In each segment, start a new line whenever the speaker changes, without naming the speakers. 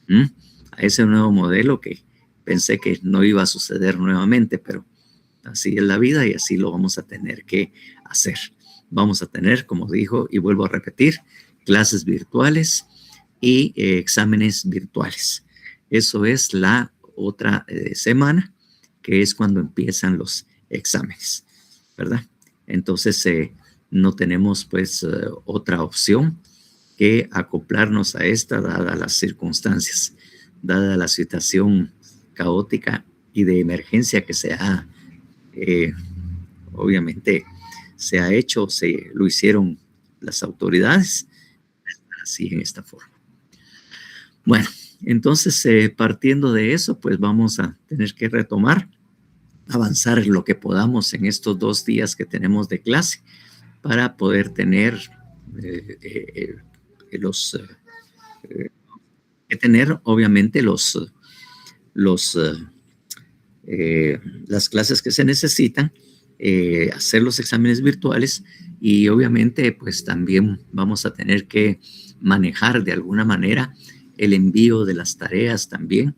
¿Mm? A ese nuevo modelo que pensé que no iba a suceder nuevamente, pero así es la vida y así lo vamos a tener que hacer. Vamos a tener, como dijo y vuelvo a repetir, clases virtuales y exámenes virtuales. Eso es la otra semana, que es cuando empiezan los exámenes, ¿verdad? Entonces, no tenemos pues otra opción que acoplarnos a esta, dadas las circunstancias, dada la situación caótica y de emergencia que se ha, obviamente, se ha hecho, lo hicieron las autoridades, así en esta forma. Bueno, entonces, partiendo de eso, pues vamos a tener que retomar, avanzar en lo que podamos en estos 2 días que tenemos de clase para poder tener obviamente las clases que se necesitan, hacer los exámenes virtuales y obviamente pues también vamos a tener que manejar de alguna manera el envío de las tareas también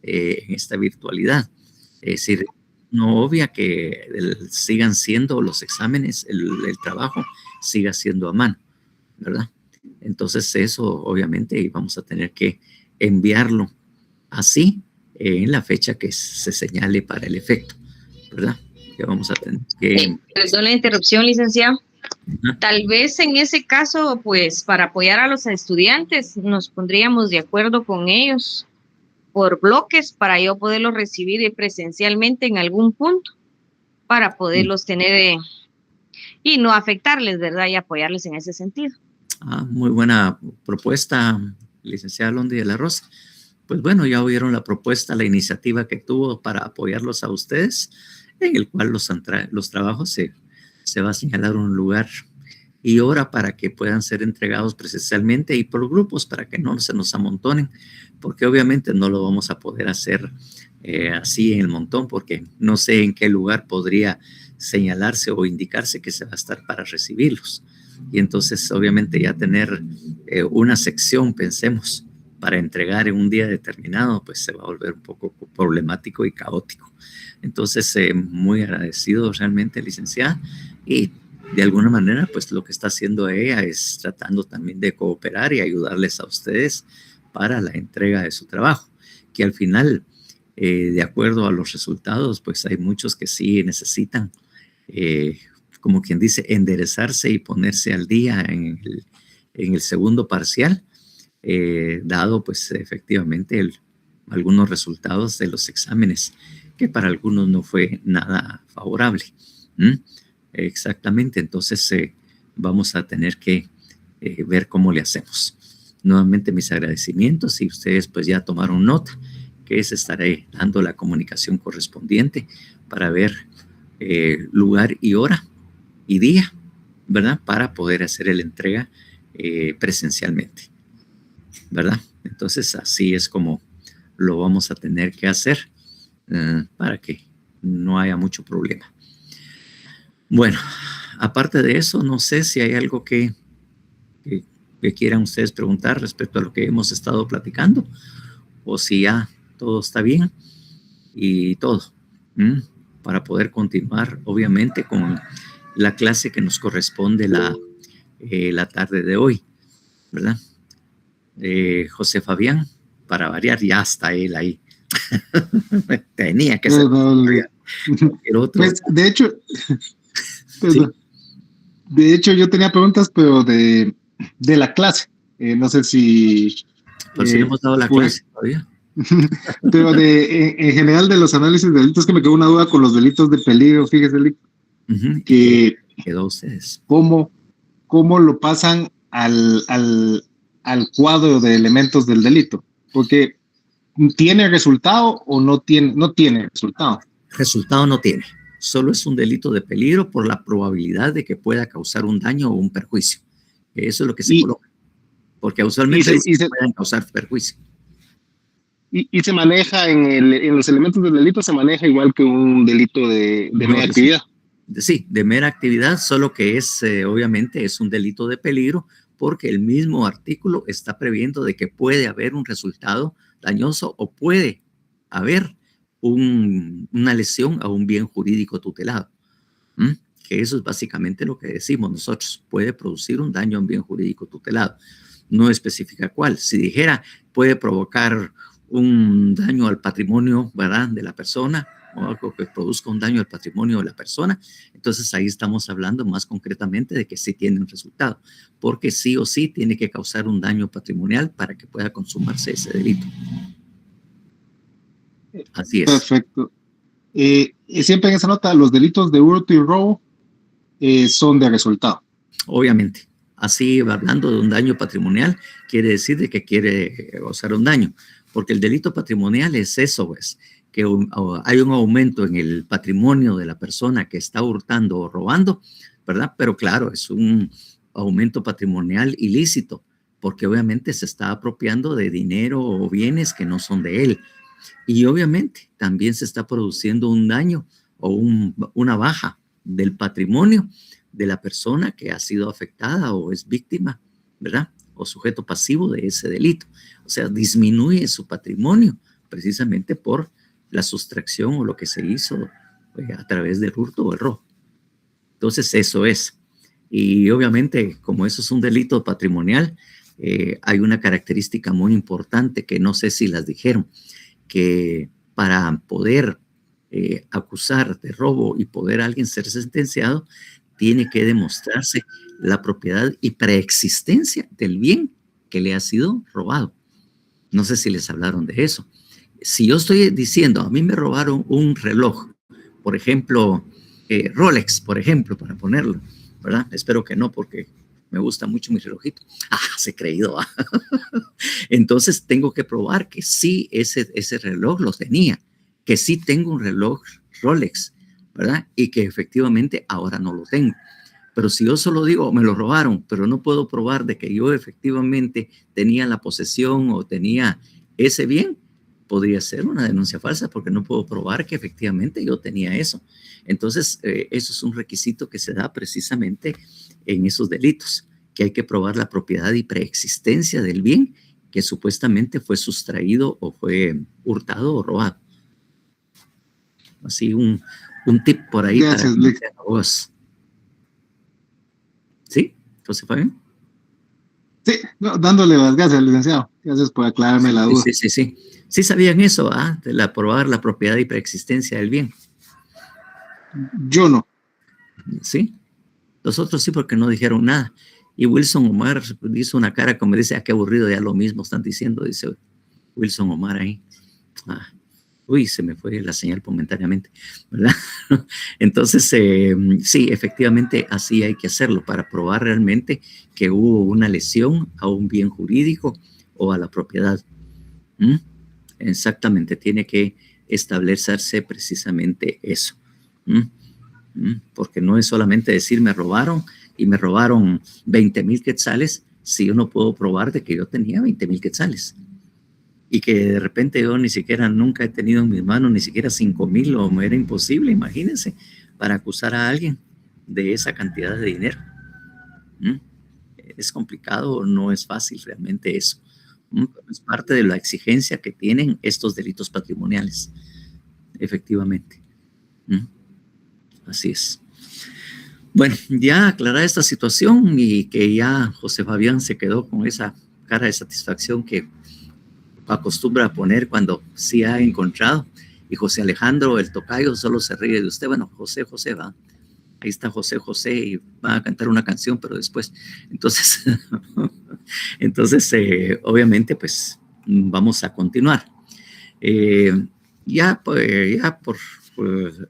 en esta virtualidad. Es decir, no obvia que sigan siendo los exámenes, el trabajo siga siendo a mano, ¿verdad? Entonces eso obviamente vamos a tener que enviarlo así en la fecha que se señale para el efecto, ¿verdad? Que vamos a tener que...
Perdón la interrupción, licenciado. Tal vez en ese caso, pues para apoyar a los estudiantes, nos pondríamos de acuerdo con ellos por bloques para yo poderlos recibir presencialmente en algún punto, para poderlos tener y no afectarles, ¿verdad? Y apoyarles en ese sentido.
Muy buena propuesta, licenciada Londi de la Rosa. Pues bueno, ya oyeron la propuesta, la iniciativa que tuvo para apoyarlos a ustedes, en el cual los trabajos se va a señalar un lugar y hora para que puedan ser entregados presencialmente y por grupos para que no se nos amontonen, porque obviamente no lo vamos a poder hacer así en el montón, porque no sé en qué lugar podría señalarse o indicarse que se va a estar para recibirlos. Y entonces obviamente ya tener una sección, pensemos, para entregar en un día determinado, pues se va a volver un poco problemático y caótico. Entonces, muy agradecido realmente, licenciada, y de alguna manera, pues lo que está haciendo ella es tratando también de cooperar y ayudarles a ustedes para la entrega de su trabajo, que al final, de acuerdo a los resultados, pues hay muchos que sí necesitan, como quien dice, enderezarse y ponerse al día en el segundo parcial, dado pues efectivamente algunos resultados de los exámenes, que para algunos no fue nada favorable. Exactamente, entonces vamos a tener que ver cómo le hacemos. Nuevamente mis agradecimientos y ustedes pues ya tomaron nota, que les estaré dando la comunicación correspondiente para ver lugar y hora y día, ¿verdad? Para poder hacer la entrega presencialmente, ¿verdad? Entonces así es como lo vamos a tener que hacer para que no haya mucho problema. Bueno, aparte de eso, no sé si hay algo que quieran ustedes preguntar respecto a lo que hemos estado platicando o si ya todo está bien y todo, para poder continuar obviamente con la clase que nos corresponde la tarde de hoy, ¿verdad? José Fabián, para variar, ya está él ahí. Tenía que ser.
El otro. Pues, de hecho, ¿sí? De hecho, yo tenía preguntas, pero de la clase. No sé si...
Pues sí, hemos dado la clase todavía.
Pero en general de los análisis de delitos, que me quedó una duda con los delitos de peligro, fíjese, que
quedó ustedes.
¿Cómo lo pasan al cuadro de elementos del delito? Porque ¿tiene resultado o no tiene resultado?
Resultado no tiene. Solo es un delito de peligro por la probabilidad de que pueda causar un daño o un perjuicio. Eso es lo que se coloca. Porque usualmente pueden causar perjuicio.
Y se maneja en los elementos del delito, se maneja igual que un delito de mera actividad.
Sí, de mera actividad, solo que es, obviamente, es un delito de peligro porque el mismo artículo está previendo de que puede haber un resultado dañoso o puede haber una lesión a un bien jurídico tutelado. Que eso es básicamente lo que decimos nosotros, puede producir un daño a un bien jurídico tutelado. No especifica cuál. Si dijera, puede provocar un daño al patrimonio, ¿verdad?, de la persona, o algo que produzca un daño al patrimonio de la persona, entonces ahí estamos hablando más concretamente de que sí tiene un resultado, porque sí o sí tiene que causar un daño patrimonial para que pueda consumarse ese delito. Así es.
Perfecto. Siempre en esa nota, los delitos de hurto y robo son de resultado.
Obviamente. Así, hablando de un daño patrimonial, quiere decir de que quiere causar un daño, porque el delito patrimonial es eso, pues, que hay un aumento en el patrimonio de la persona que está hurtando o robando, ¿verdad? Pero claro, es un aumento patrimonial ilícito, porque obviamente se está apropiando de dinero o bienes que no son de él. Y obviamente también se está produciendo un daño o una baja del patrimonio de la persona que ha sido afectada o es víctima, ¿verdad? O sujeto pasivo de ese delito. O sea, disminuye su patrimonio precisamente por la sustracción o lo que se hizo a través del hurto o el robo. Entonces, eso es. Y obviamente, como eso es un delito patrimonial, hay una característica muy importante que no sé si las dijeron, que para poder acusar de robo y poder alguien ser sentenciado, tiene que demostrarse la propiedad y preexistencia del bien que le ha sido robado. No sé si les hablaron de eso. Si yo estoy diciendo, a mí me robaron un reloj, por ejemplo, Rolex, por ejemplo, para ponerlo, ¿verdad? Espero que no, porque me gusta mucho mi relojito. Se creído. Entonces tengo que probar que sí, ese reloj lo tenía, que sí tengo un reloj Rolex, ¿verdad? Y que efectivamente ahora no lo tengo. Pero si yo solo digo, me lo robaron, pero no puedo probar de que yo efectivamente tenía la posesión o tenía ese bien, podría ser una denuncia falsa porque no puedo probar que efectivamente yo tenía eso. Entonces, eso es un requisito que se da precisamente en esos delitos, que hay que probar la propiedad y preexistencia del bien que supuestamente fue sustraído o fue hurtado o robado. Así un tip por ahí.
Gracias,
para vos. ¿Sí? José Fabián.
Sí, no, dándole las gracias, licenciado. Gracias por aclararme la duda.
Sí. Sí sabían eso, de probar la propiedad y preexistencia del bien.
Yo no.
Sí. Los otros sí, porque no dijeron nada. Y Wilson Omar hizo una cara como dice, qué aburrido, ya lo mismo están diciendo, dice Wilson Omar ahí. Uy, se me fue la señal momentáneamente, ¿verdad? Entonces, sí, efectivamente, así hay que hacerlo para probar realmente que hubo una lesión a un bien jurídico o a la propiedad. Exactamente, tiene que establecerse precisamente eso. Porque no es solamente decir me robaron y me robaron 20,000 quetzales si yo no puedo probar de que yo tenía 20,000 quetzales. Y que de repente yo ni siquiera nunca he tenido en mis manos ni siquiera 5,000 o me era imposible, imagínense, para acusar a alguien de esa cantidad de dinero. Es complicado, no es fácil realmente eso. Es parte de la exigencia que tienen estos delitos patrimoniales, efectivamente. Así es. Bueno, ya aclarada esta situación y que ya José Fabián se quedó con esa cara de satisfacción que acostumbra a poner cuando sí ha encontrado, y José Alejandro, el tocayo, solo se ríe de usted. Bueno, José, va. Ahí está José y va a cantar una canción, pero después. Entonces, obviamente, pues vamos a continuar. Ya por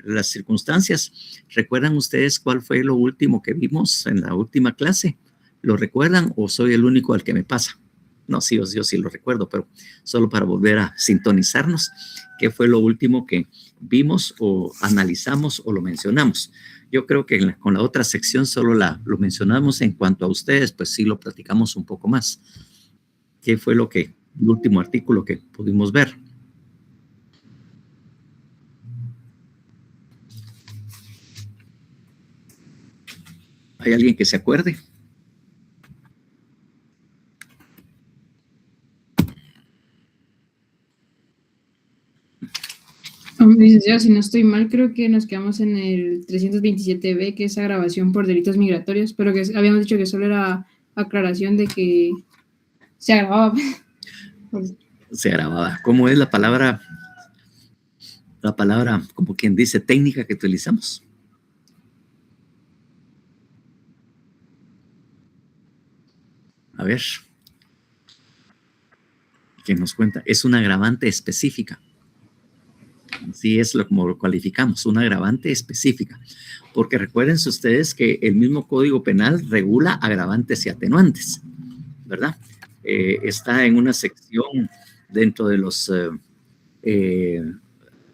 las circunstancias, ¿recuerdan ustedes cuál fue lo último que vimos en la última clase? ¿Lo recuerdan o soy el único al que me pasa? No, sí, yo sí lo recuerdo, pero solo para volver a sintonizarnos, ¿qué fue lo último que vimos o analizamos o lo mencionamos? Yo creo que con la otra sección solo lo mencionamos. En cuanto a ustedes, pues sí lo platicamos un poco más. ¿Qué fue el último artículo que pudimos ver? ¿Hay alguien que se acuerde?
Licenciado, si no estoy mal, creo que nos quedamos en el 327B, que es agravación por delitos migratorios, pero que habíamos dicho que solo era aclaración de que se agravaba.
Se agravaba. ¿Cómo es la palabra, como quien dice, técnica que utilizamos? A ver. ¿Quién nos cuenta? Es una agravante específica. Así es como lo cualificamos, una agravante específica. Porque recuérdense ustedes que el mismo Código Penal regula agravantes y atenuantes, ¿verdad? Está en una sección dentro de los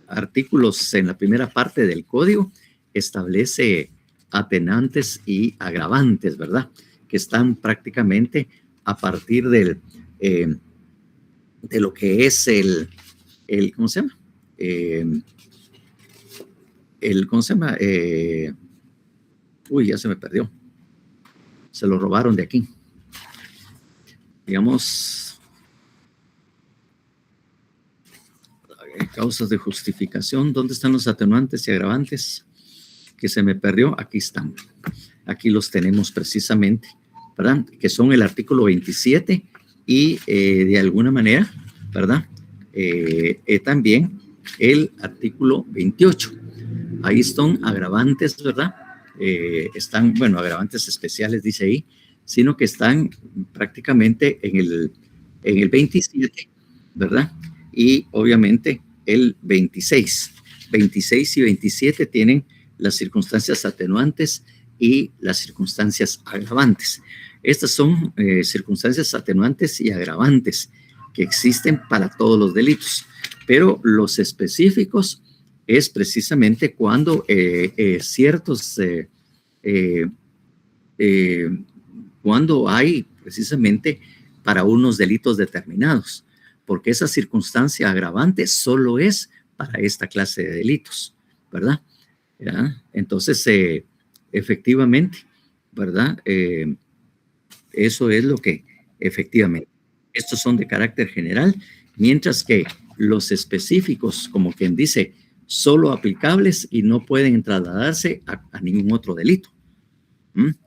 artículos en la primera parte del código, establece atenuantes y agravantes, ¿verdad? Que están prácticamente a partir de lo que es ¿cómo se llama? ¿Cómo se llama? Ya se me perdió. Se lo robaron de aquí. Digamos, causas de justificación. ¿Dónde están los atenuantes y agravantes? Que se me perdió. Aquí están. Aquí los tenemos precisamente, ¿verdad? Que son el artículo 27 y de alguna manera, ¿verdad? También el artículo 28. Ahí están agravantes, ¿verdad? Están, bueno, agravantes especiales, dice ahí, sino que están prácticamente en el 27, ¿verdad? Y obviamente el 26. 26 y 27 tienen las circunstancias atenuantes y las circunstancias agravantes. Estas son circunstancias atenuantes y agravantes que existen para todos los delitos, pero los específicos es precisamente cuando cuando hay precisamente para unos delitos determinados, porque esa circunstancia agravante solo es para esta clase de delitos, ¿verdad? ¿Ya? Entonces, efectivamente, ¿verdad? Eso es lo que efectivamente. Estos son de carácter general, mientras que los específicos, como quien dice, solo aplicables y no pueden trasladarse a ningún otro delito.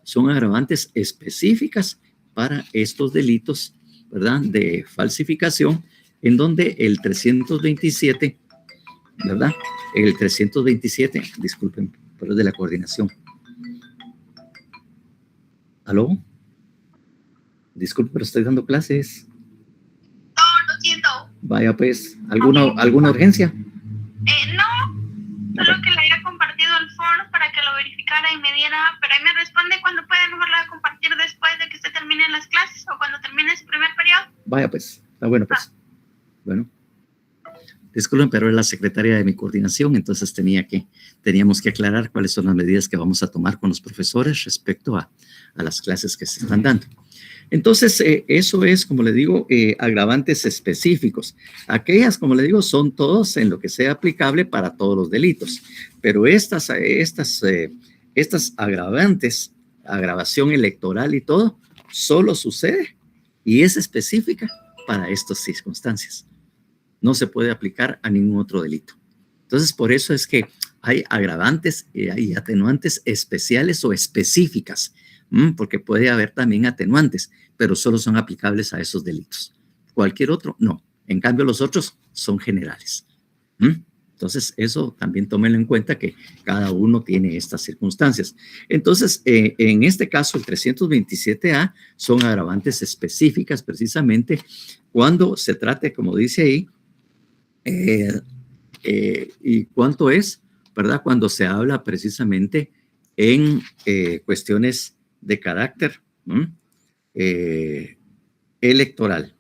Son agravantes específicas para estos delitos, ¿verdad? De falsificación, en donde el 327, ¿verdad? El 327, disculpen, pero es de la coordinación. ¿Aló? Disculpe, pero estoy dando clases.
No, lo siento.
Vaya pues, ¿alguna urgencia?
No, solo que le haya compartido el foro para que lo verificara y me diera, pero ahí me responde cuando pueda, mejor la compartir después de que usted termine las clases o cuando termine su primer periodo.
Vaya pues, está bueno pues. Bueno, disculpen, pero es la secretaria de mi coordinación, entonces teníamos que aclarar cuáles son las medidas que vamos a tomar con los profesores respecto a las clases que se están dando. Entonces, eso es, como le digo, agravantes específicos. Aquellas, como le digo, son todos en lo que sea aplicable para todos los delitos. Pero estas agravantes, agravación electoral y todo, solo sucede y es específica para estas circunstancias. No se puede aplicar a ningún otro delito. Entonces, por eso es que hay agravantes y atenuantes especiales o específicas, porque puede haber también atenuantes, pero solo son aplicables a esos delitos. Cualquier otro, no. En cambio, los otros son generales. Entonces, eso también tómenlo en cuenta que cada uno tiene estas circunstancias. Entonces, en este caso, el 327A son agravantes específicas precisamente cuando se trate, como dice ahí, y cuánto es, ¿verdad? Cuando se habla precisamente en cuestiones de carácter electoral.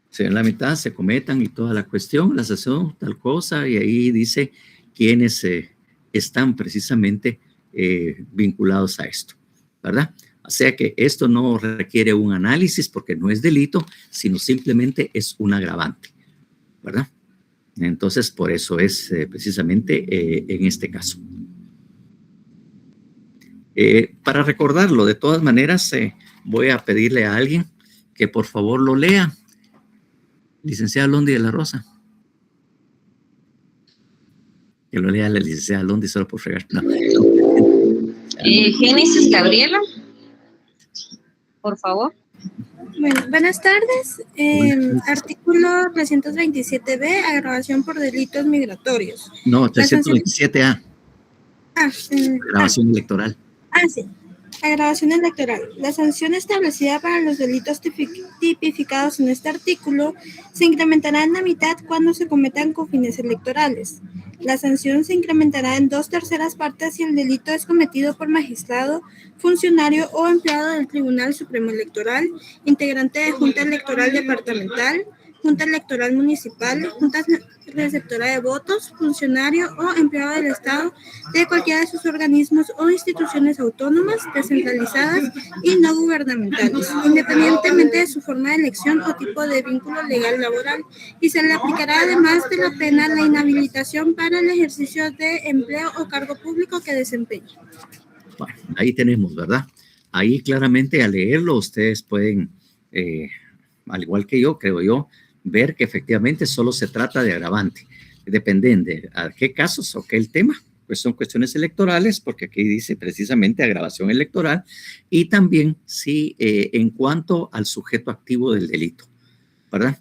Si en la mitad se cometan y toda la cuestión, la sesión, tal cosa, y ahí dice quiénes están precisamente vinculados a esto, ¿verdad? O sea que esto no requiere un análisis porque no es delito, sino simplemente es un agravante, ¿verdad? Entonces, por eso es precisamente en este caso. Para recordarlo, de todas maneras, voy a pedirle a alguien que por favor lo lea. Licenciada Londi de la Rosa. Que lo lea la licenciada Londi solo por fregar. No.
Génesis Gabriela, por favor.
Bueno, buenas tardes. Artículo 327b, agravación por delitos migratorios.
No, 327A. Agravación electoral.
Sí. Agravación electoral. La sanción establecida para los delitos tipificados en este artículo se incrementará en la mitad cuando se cometan con fines electorales. La sanción se incrementará en 2/3 partes si el delito es cometido por magistrado, funcionario o empleado del Tribunal Supremo Electoral, integrante de Junta Electoral Departamental, Junta Electoral Municipal, Junta Receptora de Votos, funcionario o empleado del Estado de cualquiera de sus organismos o instituciones autónomas, descentralizadas y no gubernamentales, independientemente de su forma de elección o tipo de vínculo legal laboral, y se le aplicará además de la pena la inhabilitación para el ejercicio de empleo o cargo público que desempeñe.
Bueno, ahí tenemos, ¿verdad? Ahí claramente al leerlo ustedes pueden, al igual que yo, creo yo, ver que efectivamente solo se trata de agravante. Dependen de a qué casos o qué el tema, pues son cuestiones electorales, porque aquí dice precisamente agravación electoral, y también sí en cuanto al sujeto activo del delito, ¿verdad?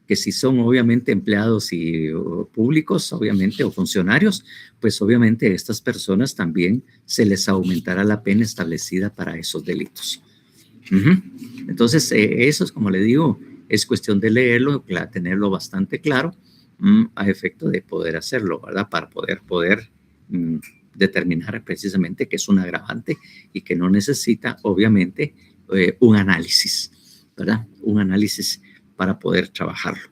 Que si son obviamente empleados o públicos, obviamente, o funcionarios, pues obviamente estas personas también se les aumentará la pena establecida para esos delitos. Entonces, eso es, como le digo, es cuestión de leerlo, tenerlo bastante claro, a efecto de poder hacerlo, ¿verdad? Para poder determinar precisamente que es un agravante y que no necesita, obviamente, un análisis, ¿verdad? Un análisis para poder trabajarlo.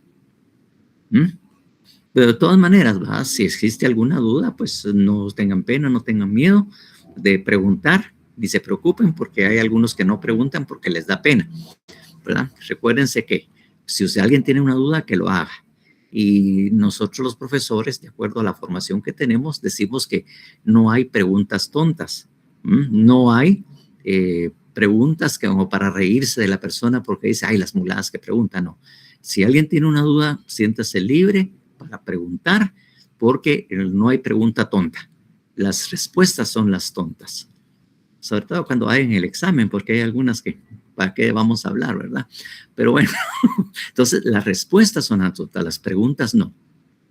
Pero de todas maneras, ¿verdad? Si existe alguna duda, pues no tengan pena, no tengan miedo de preguntar, ni se preocupen, porque hay algunos que no preguntan porque les da pena, ¿verdad? Recuérdense que si alguien tiene una duda, que lo haga. Y nosotros los profesores, de acuerdo a la formación que tenemos, decimos que no hay preguntas tontas. No hay preguntas que como para reírse de la persona porque dice, ay, las muladas que preguntan. No. Si alguien tiene una duda, siéntase libre para preguntar, porque no hay pregunta tonta. Las respuestas son las tontas. Sobre todo cuando hay en el examen, porque hay algunas que, ¿para qué vamos a hablar, verdad? Pero bueno, entonces las respuestas son las tontas, las preguntas no,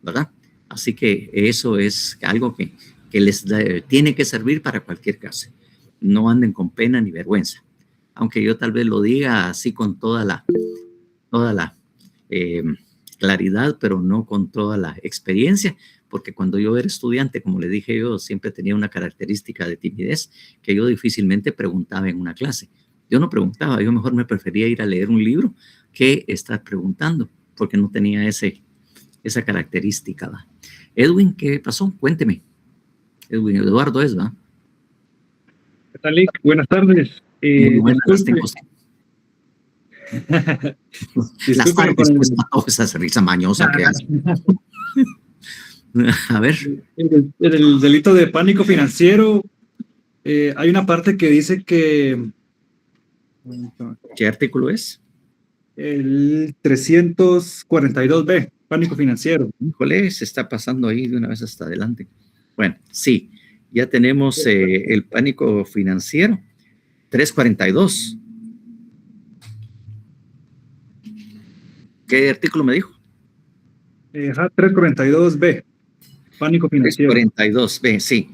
¿verdad? Así que eso es algo que les tiene que servir para cualquier caso. No anden con pena ni vergüenza. Aunque yo tal vez lo diga así con toda la claridad, pero no con toda la experiencia, porque cuando yo era estudiante, como le dije, yo siempre tenía una característica de timidez que yo difícilmente preguntaba en una clase. Yo no preguntaba, yo mejor me prefería ir a leer un libro que estar preguntando, porque no tenía esa característica, ¿va? Edwin, ¿qué pasó? Cuénteme. Edwin, Eduardo es, ¿va?
¿Qué tal, Lick? Buenas tardes.
Muy buenas, las tengo. Las tardes, pues, esa risa mañosa que hace. A ver.
El delito de pánico financiero, hay una parte que dice que...
¿Qué artículo es?
El 342B, pánico financiero.
Híjole, se está pasando ahí de una vez hasta adelante. Bueno, sí, ya tenemos el pánico financiero, 342. ¿Qué artículo me dijo?
342B, pánico financiero.
342B, sí.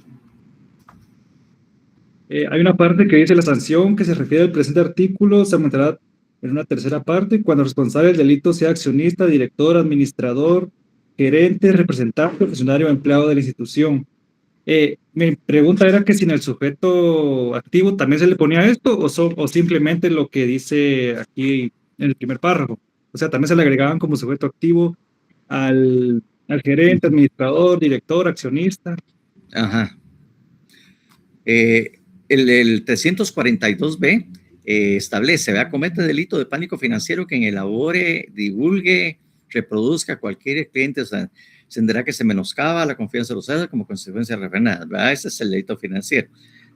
Hay una parte que dice la sanción que se refiere al presente artículo se aumentará en una tercera parte cuando el responsable del delito sea accionista, director, administrador, gerente, representante, funcionario o empleado de la institución. Mi pregunta era que si en el sujeto activo también se le ponía esto o simplemente lo que dice aquí en el primer párrafo. O sea, también se le agregaban como sujeto activo al gerente, administrador, director, accionista.
Ajá. El 342B establece, ¿verdad? Comete delito de pánico financiero quien elabore, divulgue, reproduzca cualquier cliente, o sea, tendrá que se menoscaba la confianza de los usuarios como consecuencia de referenda, ¿verdad? Ese es el delito financiero.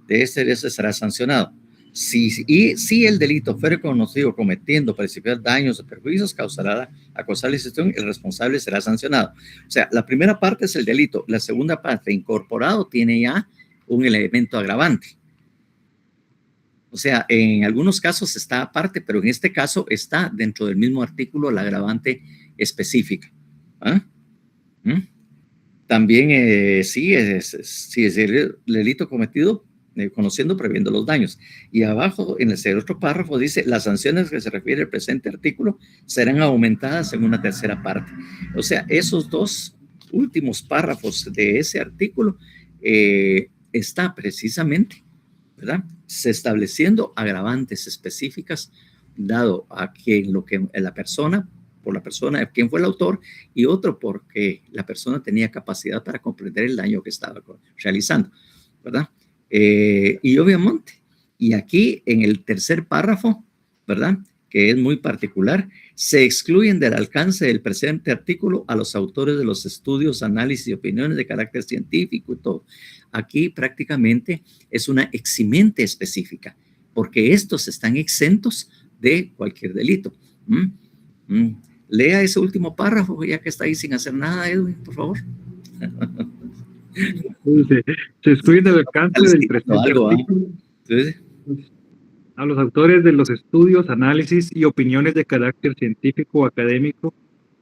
De ese será sancionado. Si el delito fuere conocido cometiendo principales daños o perjuicios, causará acosar la institución, el responsable será sancionado. O sea, la primera parte es el delito, la segunda parte, incorporado, tiene ya un elemento agravante. O sea, en algunos casos está aparte, pero en este caso está dentro del mismo artículo la agravante específica. ¿Ah? También, si es el delito cometido conociendo, previendo los daños. Y abajo, en el otro párrafo, dice, las sanciones que se refiere al presente artículo serán aumentadas en una tercera parte. O sea, esos dos últimos párrafos de ese artículo está precisamente, ¿verdad?, se estableciendo agravantes específicas dado a quien lo que la persona, por la persona, quién fue el autor, y otro porque la persona tenía capacidad para comprender el daño que estaba realizando, ¿verdad? Y obviamente, y aquí en el tercer párrafo, ¿verdad?, que es muy particular, se excluyen del alcance del presente artículo a los autores de los estudios, análisis y opiniones de carácter científico y todo. Aquí prácticamente es una eximente específica, porque estos están exentos de cualquier delito. Lea ese último párrafo, ya que está ahí sin hacer nada, Edwin, por favor.
Se excluyen del alcance del presente artículo a los autores de los estudios, análisis y opiniones de carácter científico o académico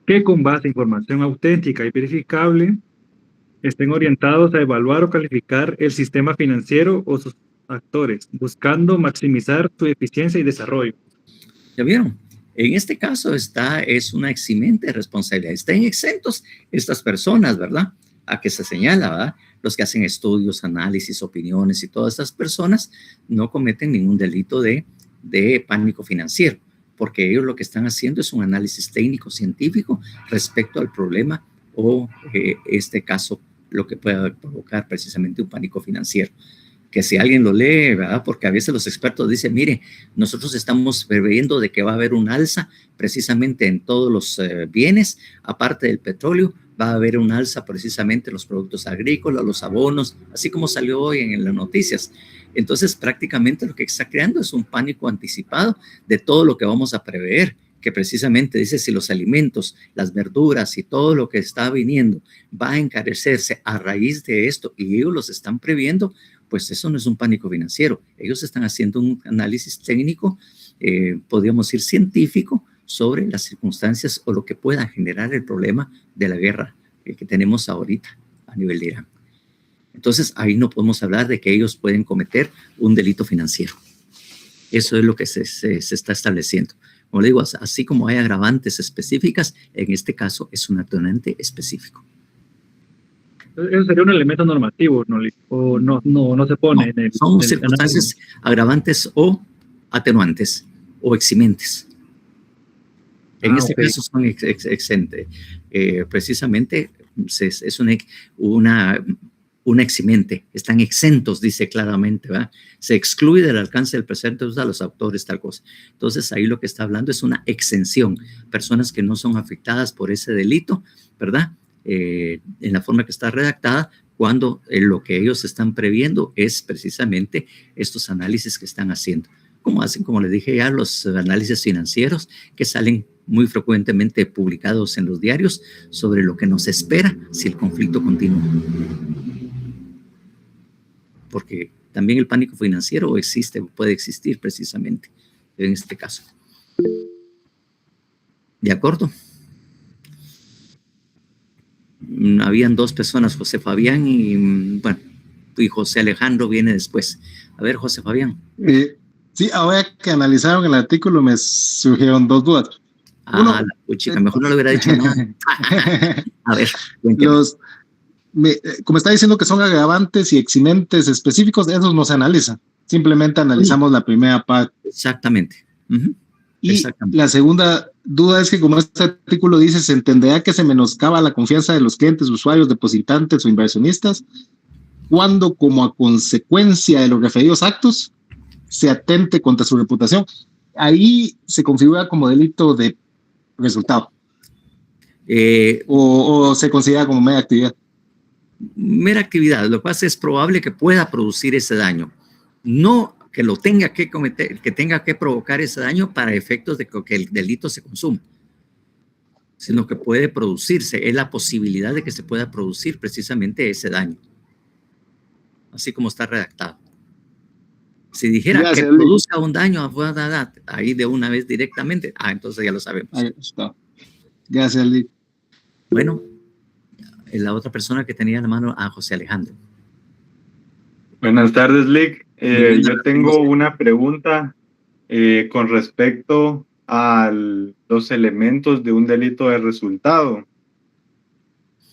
que con base a información auténtica y verificable estén orientados a evaluar o calificar el sistema financiero o sus actores, buscando maximizar su eficiencia y desarrollo.
¿Ya vieron? En este caso es una eximente responsabilidad. Están exentos estas personas, ¿verdad?, a que se señala, ¿verdad? Los que hacen estudios, análisis, opiniones y todas estas personas no cometen ningún delito de pánico financiero, porque ellos lo que están haciendo es un análisis técnico científico respecto al problema o este caso, lo que pueda provocar precisamente un pánico financiero. Que si alguien lo lee, ¿verdad?, porque a veces los expertos dicen, mire, nosotros estamos previendo de que va a haber un alza precisamente en todos los bienes, aparte del petróleo, va a haber un alza precisamente en los productos agrícolas, los abonos, así como salió hoy en las noticias. Entonces, prácticamente lo que está creando es un pánico anticipado de todo lo que vamos a prever, que precisamente dice si los alimentos, las verduras y todo lo que está viniendo va a encarecerse a raíz de esto y ellos los están previendo, pues eso no es un pánico financiero. Ellos están haciendo un análisis técnico, podríamos decir científico, sobre las circunstancias o lo que pueda generar el problema de la guerra que tenemos ahorita a nivel de Irán. Entonces, ahí no podemos hablar de que ellos pueden cometer un delito financiero. Eso es lo que se está estableciendo. Como le digo, así como hay agravantes específicas, en este caso es un atenuante específico.
Eso sería un elemento normativo, ¿no? O no se pone en el...
Son circunstancias agravantes o atenuantes o eximentes. En este caso son exentes. Precisamente es una eximente. Están exentos, dice claramente, ¿verdad? Se excluye del alcance del presente a los autores, tal cosa. Entonces, ahí lo que está hablando es una exención. Personas que no son afectadas por ese delito, ¿verdad? En la forma que está redactada, cuando lo que ellos están previendo es precisamente estos análisis que están haciendo. Como hacen, como les dije ya, los análisis financieros que salen muy frecuentemente publicados en los diarios sobre lo que nos espera si el conflicto continúa. Porque también el pánico financiero puede existir precisamente en este caso. ¿De acuerdo? Habían dos personas, José Fabián y José Alejandro viene después. A ver, José Fabián.
Sí, ahora que analizaron el artículo me surgieron dos dudas.
La puchica, mejor no le hubiera dicho nada. A ver,
como está diciendo que son agravantes y eximentes específicos, esos no se analizan. Simplemente analizamos la primera parte.
Exactamente.
Y la segunda duda es que como este artículo dice, se entenderá que se menoscaba la confianza de los clientes, usuarios, depositantes o inversionistas, cuando como a consecuencia de los referidos actos se atente contra su reputación. Ahí se configura como delito de resultado. O se considera como mera actividad.
Mera actividad. Lo que pasa es probable que pueda producir ese daño. No que lo tenga que cometer, que tenga que provocar ese daño para efectos de que el delito se consuma, sino que puede producirse, es la posibilidad de que se pueda producir precisamente ese daño, así como está redactado. Si dijera que produzca un daño, ahí de una vez directamente, entonces ya lo sabemos.
Ahí está. Gracias, Lick.
Bueno, la otra persona que tenía la mano, José Alejandro.
Buenas tardes, Lick. Yo tengo una pregunta con respecto a los elementos de un delito de resultado.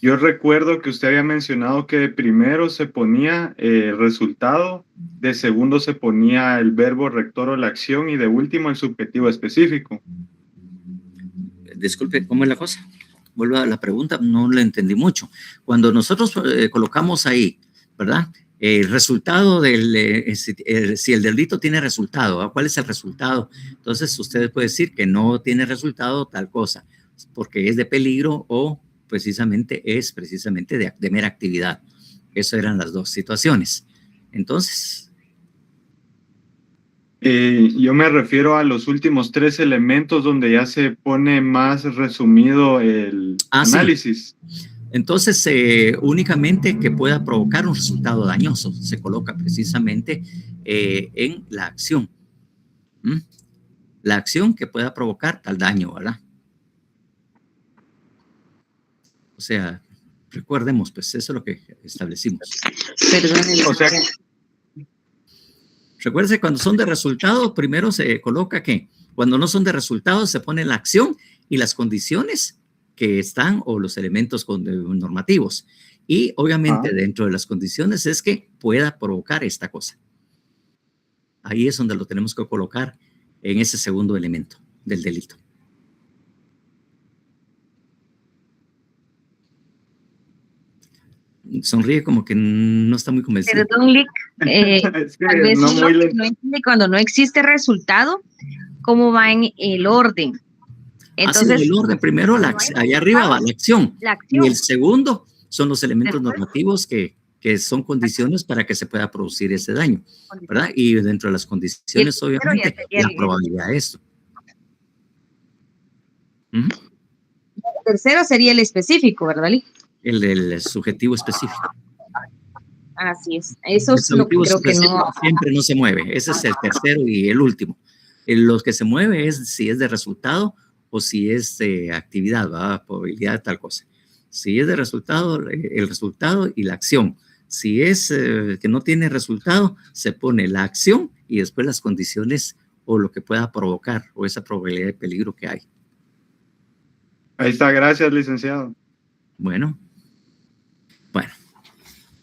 Yo recuerdo que usted había mencionado que de primero se ponía resultado, de segundo se ponía el verbo rector o la acción y de último el subjetivo específico.
Disculpe, ¿cómo es la cosa? Vuelvo a la pregunta, no la entendí mucho. Cuando nosotros colocamos ahí, ¿verdad? El resultado si el delito tiene resultado, ¿cuál es el resultado? Entonces usted puede decir que no tiene resultado tal cosa, porque es de peligro o precisamente de mera actividad. Eso eran las dos situaciones. Entonces,
yo me refiero a los últimos 3 elementos donde ya se pone más resumido el análisis.
Sí. Entonces, únicamente que pueda provocar un resultado dañoso se coloca precisamente en la acción. La acción que pueda provocar tal daño, ¿verdad? O sea, recordemos, pues eso es lo que establecimos. Recuerde, cuando son de resultado, primero se coloca que cuando no son de resultado se pone la acción y las condiciones que están o los elementos normativos. Y obviamente dentro de las condiciones es que pueda provocar esta cosa. Ahí es donde lo tenemos que colocar en ese segundo elemento del delito. Sonríe como que no está muy convencido.
Perdón, Lick, tal vez no entiende cuando no existe resultado, ¿cómo va en el orden? Entonces,
el orden, primero allá arriba va la acción, y el segundo son los elementos normativos que son condiciones para que se pueda producir ese daño, ¿verdad? Y dentro de las condiciones, obviamente, la probabilidad de esto.
El tercero sería el específico, ¿verdad, Lick?
El del subjetivo específico.
Así es. Eso es lo que creo que no.
Siempre no se mueve. Ese es el tercero y el último. Lo que se mueve es si es de resultado o si es de actividad, ¿verdad? Probabilidad de tal cosa. Si es de resultado, el resultado y la acción. Si es que no tiene resultado, se pone la acción y después las condiciones o lo que pueda provocar o esa probabilidad de peligro que hay.
Ahí está. Gracias, licenciado.
Bueno,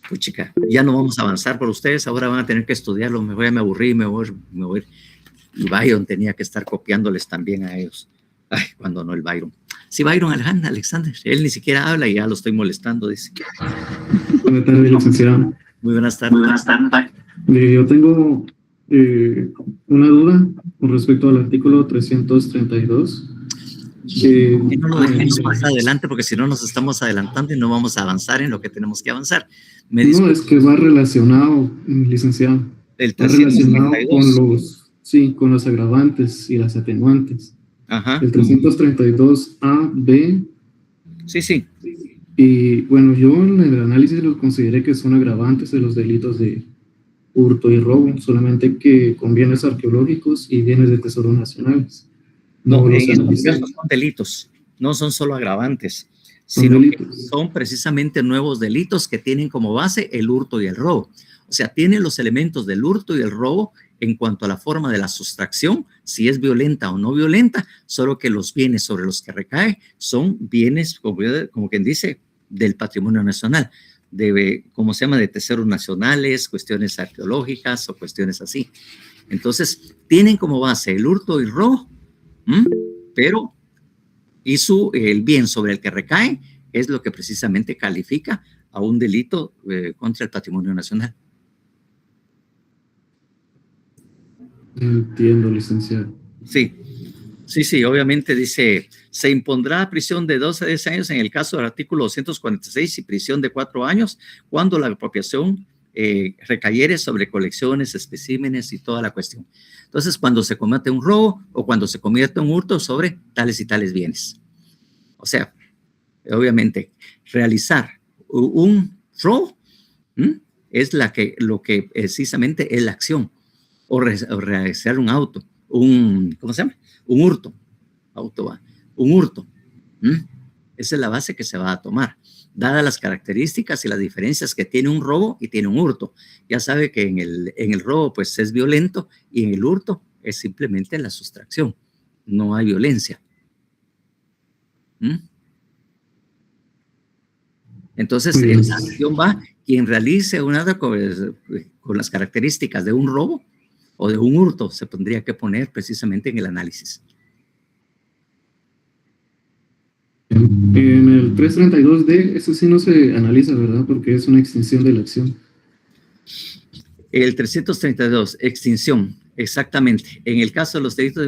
pues chica, ya no vamos a avanzar por ustedes, ahora van a tener que estudiarlo, ya me aburrí, me voy. Y Byron tenía que estar copiándoles también a ellos. Cuando no el Byron. Sí, Byron Alexander, él ni siquiera habla y ya lo estoy molestando, dice.
Buenas tardes, licenciado.
Muy buenas tardes.
Yo tengo una duda con respecto al artículo 332.
No lo dejemos más adelante porque si no nos estamos adelantando y no vamos a avanzar en lo que tenemos que avanzar.
No, es que va relacionado, licenciado. Va relacionado con los agravantes y las atenuantes.
Ajá.
El 332A, B.
Sí.
Y bueno, yo en el análisis lo consideré que son agravantes de los delitos de hurto y robo, solamente que con bienes arqueológicos y bienes de tesoro nacionales.
No son delitos, no son solo agravantes, sino que son precisamente nuevos delitos que tienen como base el hurto y el robo. O sea, tienen los elementos del hurto y el robo en cuanto a la forma de la sustracción, si es violenta o no violenta, solo que los bienes sobre los que recae son bienes, como quien dice, del patrimonio nacional, ¿cómo se llama? De tesoros nacionales, cuestiones arqueológicas o cuestiones así. Entonces, tienen como base el hurto y el robo, pero el bien sobre el que recae es lo que precisamente califica a un delito contra el patrimonio nacional.
Entiendo, licenciado.
Sí, obviamente dice, se impondrá prisión de 12 a 10 años en el caso del artículo 246 y prisión de 4 años cuando la apropiación recayere sobre colecciones, especímenes y toda la cuestión. Entonces, cuando se comete un robo o cuando se comete un hurto sobre tales y tales bienes. O sea, obviamente, realizar un robo es lo que precisamente es la acción, o realizar un auto, ¿cómo se llama? Un hurto, un hurto. Esa es la base que se va a tomar, dadas las características y las diferencias que tiene un robo y tiene un hurto. Ya sabe que en el robo pues es violento y en el hurto es simplemente la sustracción, no hay violencia. Entonces, en la acción va quien realice un acto con las características de un robo o de un hurto, se tendría que poner precisamente en el análisis.
En el 332D, eso sí no se analiza, ¿verdad? Porque es una extinción de la acción.
El 332, extinción, exactamente. En el caso de los delitos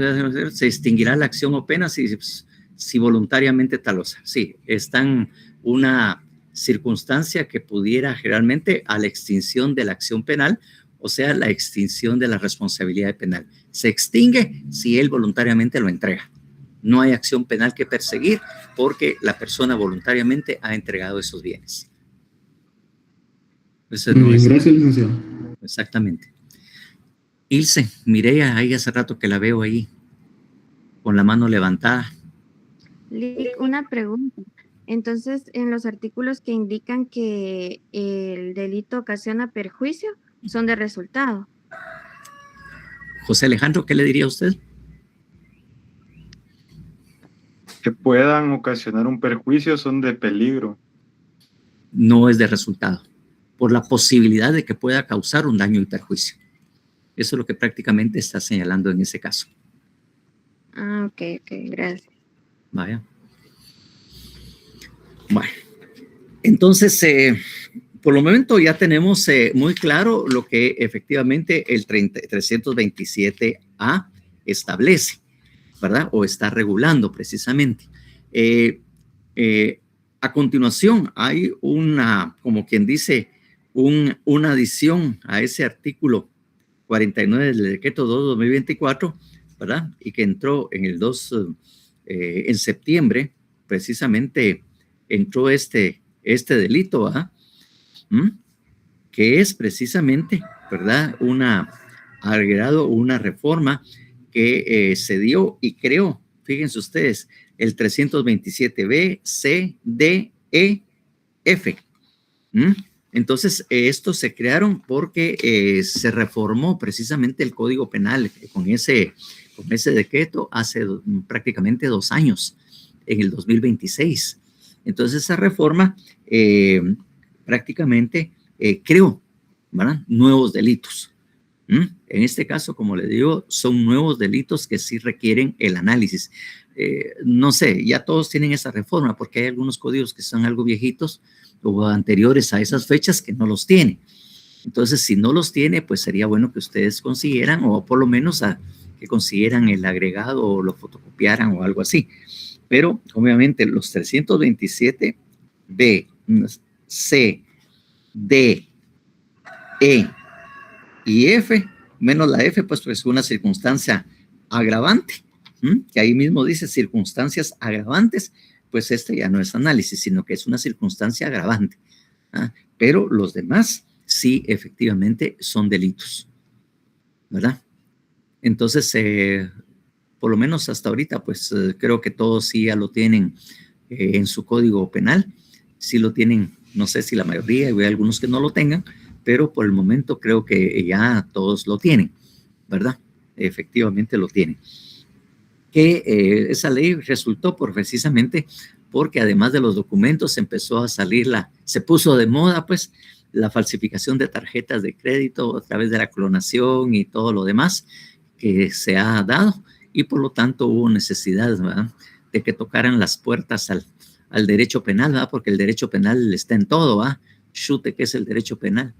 se extinguirá la acción o pena si voluntariamente talosa. Sí, están una circunstancia que pudiera generalmente a la extinción de la acción penal, o sea, la extinción de la responsabilidad penal. Se extingue si él voluntariamente lo entrega. No hay acción penal que perseguir porque la persona voluntariamente ha entregado esos bienes. Eso no es.
Gracias, licenciado.
Exactamente. Ilse, Mireya, ahí hace rato que la veo ahí, con la mano levantada.
Una pregunta. Entonces, en los artículos que indican que el delito ocasiona perjuicio, son de resultado.
José Alejandro, ¿qué le diría a usted?
Que puedan ocasionar un perjuicio son de peligro.
No es de resultado, por la posibilidad de que pueda causar un daño y perjuicio. Eso es lo que prácticamente está señalando en ese caso.
Ah, ok, gracias.
Vaya. Bueno, entonces, por el momento ya tenemos muy claro lo que efectivamente el 327A establece, ¿verdad? O está regulando precisamente. A continuación, hay como quien dice, una adición a ese artículo 49 del decreto 2/2024, ¿verdad? Y que entró en el en septiembre, precisamente entró este delito, ¿verdad? Que es precisamente, ¿verdad? Agregado una reforma que se dio y creó, fíjense ustedes, el 327B, C, D, E, F. Entonces, estos se crearon porque se reformó precisamente el Código Penal con ese decreto hace prácticamente 2 años, en el 2026. Entonces, esa reforma prácticamente creó, ¿verdad?, nuevos delitos. En este caso, como le digo, son nuevos delitos que sí requieren el análisis. No sé, ya todos tienen esa reforma porque hay algunos códigos que son algo viejitos o anteriores a esas fechas que no los tienen. Entonces, si no los tiene, pues sería bueno que ustedes consiguieran o por lo menos que consiguieran el agregado o lo fotocopiaran o algo así. Pero, obviamente, los 327B, C, D, E y F, menos la F, pues es una circunstancia agravante, que ahí mismo dice circunstancias agravantes, pues ya no es análisis, sino que es una circunstancia agravante. Pero los demás sí, efectivamente, son delitos, ¿verdad? Entonces, por lo menos hasta ahorita, pues creo que todos sí ya lo tienen en su código penal. Sí lo tienen, no sé si la mayoría, hay algunos que no lo tengan, pero por el momento creo que ya todos lo tienen, ¿verdad? Efectivamente lo tienen. Que esa ley resultó precisamente porque además de los documentos empezó a salir se puso de moda, pues, la falsificación de tarjetas de crédito a través de la clonación y todo lo demás que se ha dado. Y por lo tanto hubo necesidad, ¿verdad?, de que tocaran las puertas al derecho penal, ¿verdad?, porque el derecho penal está en todo, ¿verdad? Chute, ¿qué es el derecho penal?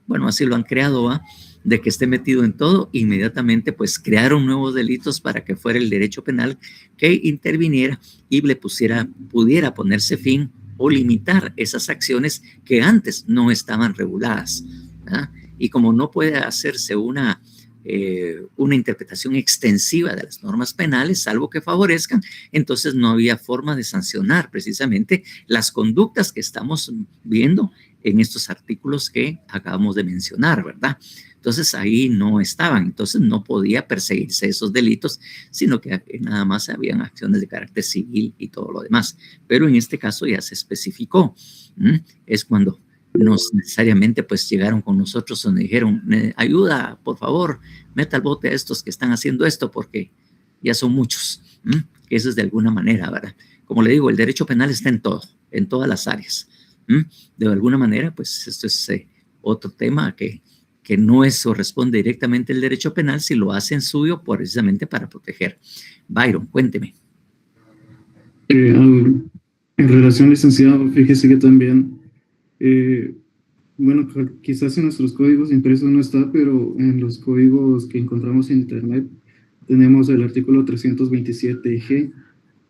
Bueno, así lo han creado, ¿verdad?, de que esté metido en todo. Inmediatamente pues crearon nuevos delitos para que fuera el derecho penal que interviniera y pudiera ponerse fin o limitar esas acciones que antes no estaban reguladas, ¿verdad? Y como no puede hacerse una interpretación extensiva de las normas penales, salvo que favorezcan, entonces no había forma de sancionar precisamente las conductas que estamos viendo en estos artículos que acabamos de mencionar, ¿verdad? Entonces ahí no estaban, entonces no podía perseguirse esos delitos, sino que nada más habían acciones de carácter civil y todo lo demás. Pero en este caso ya se especificó, es cuando no necesariamente pues llegaron con nosotros donde dijeron, ayuda, por favor, meta al bote a estos que están haciendo esto porque ya son muchos. Eso es de alguna manera, ¿verdad? Como le digo, el derecho penal está en todo, en todas las áreas. De alguna manera, pues esto es otro tema que no corresponde directamente al derecho penal, si lo hacen suyo precisamente para proteger. Byron, cuénteme.
En relación, licenciado, fíjese que también, bueno, quizás en nuestros códigos impresos no está, pero en los códigos que encontramos en Internet tenemos el artículo 327G,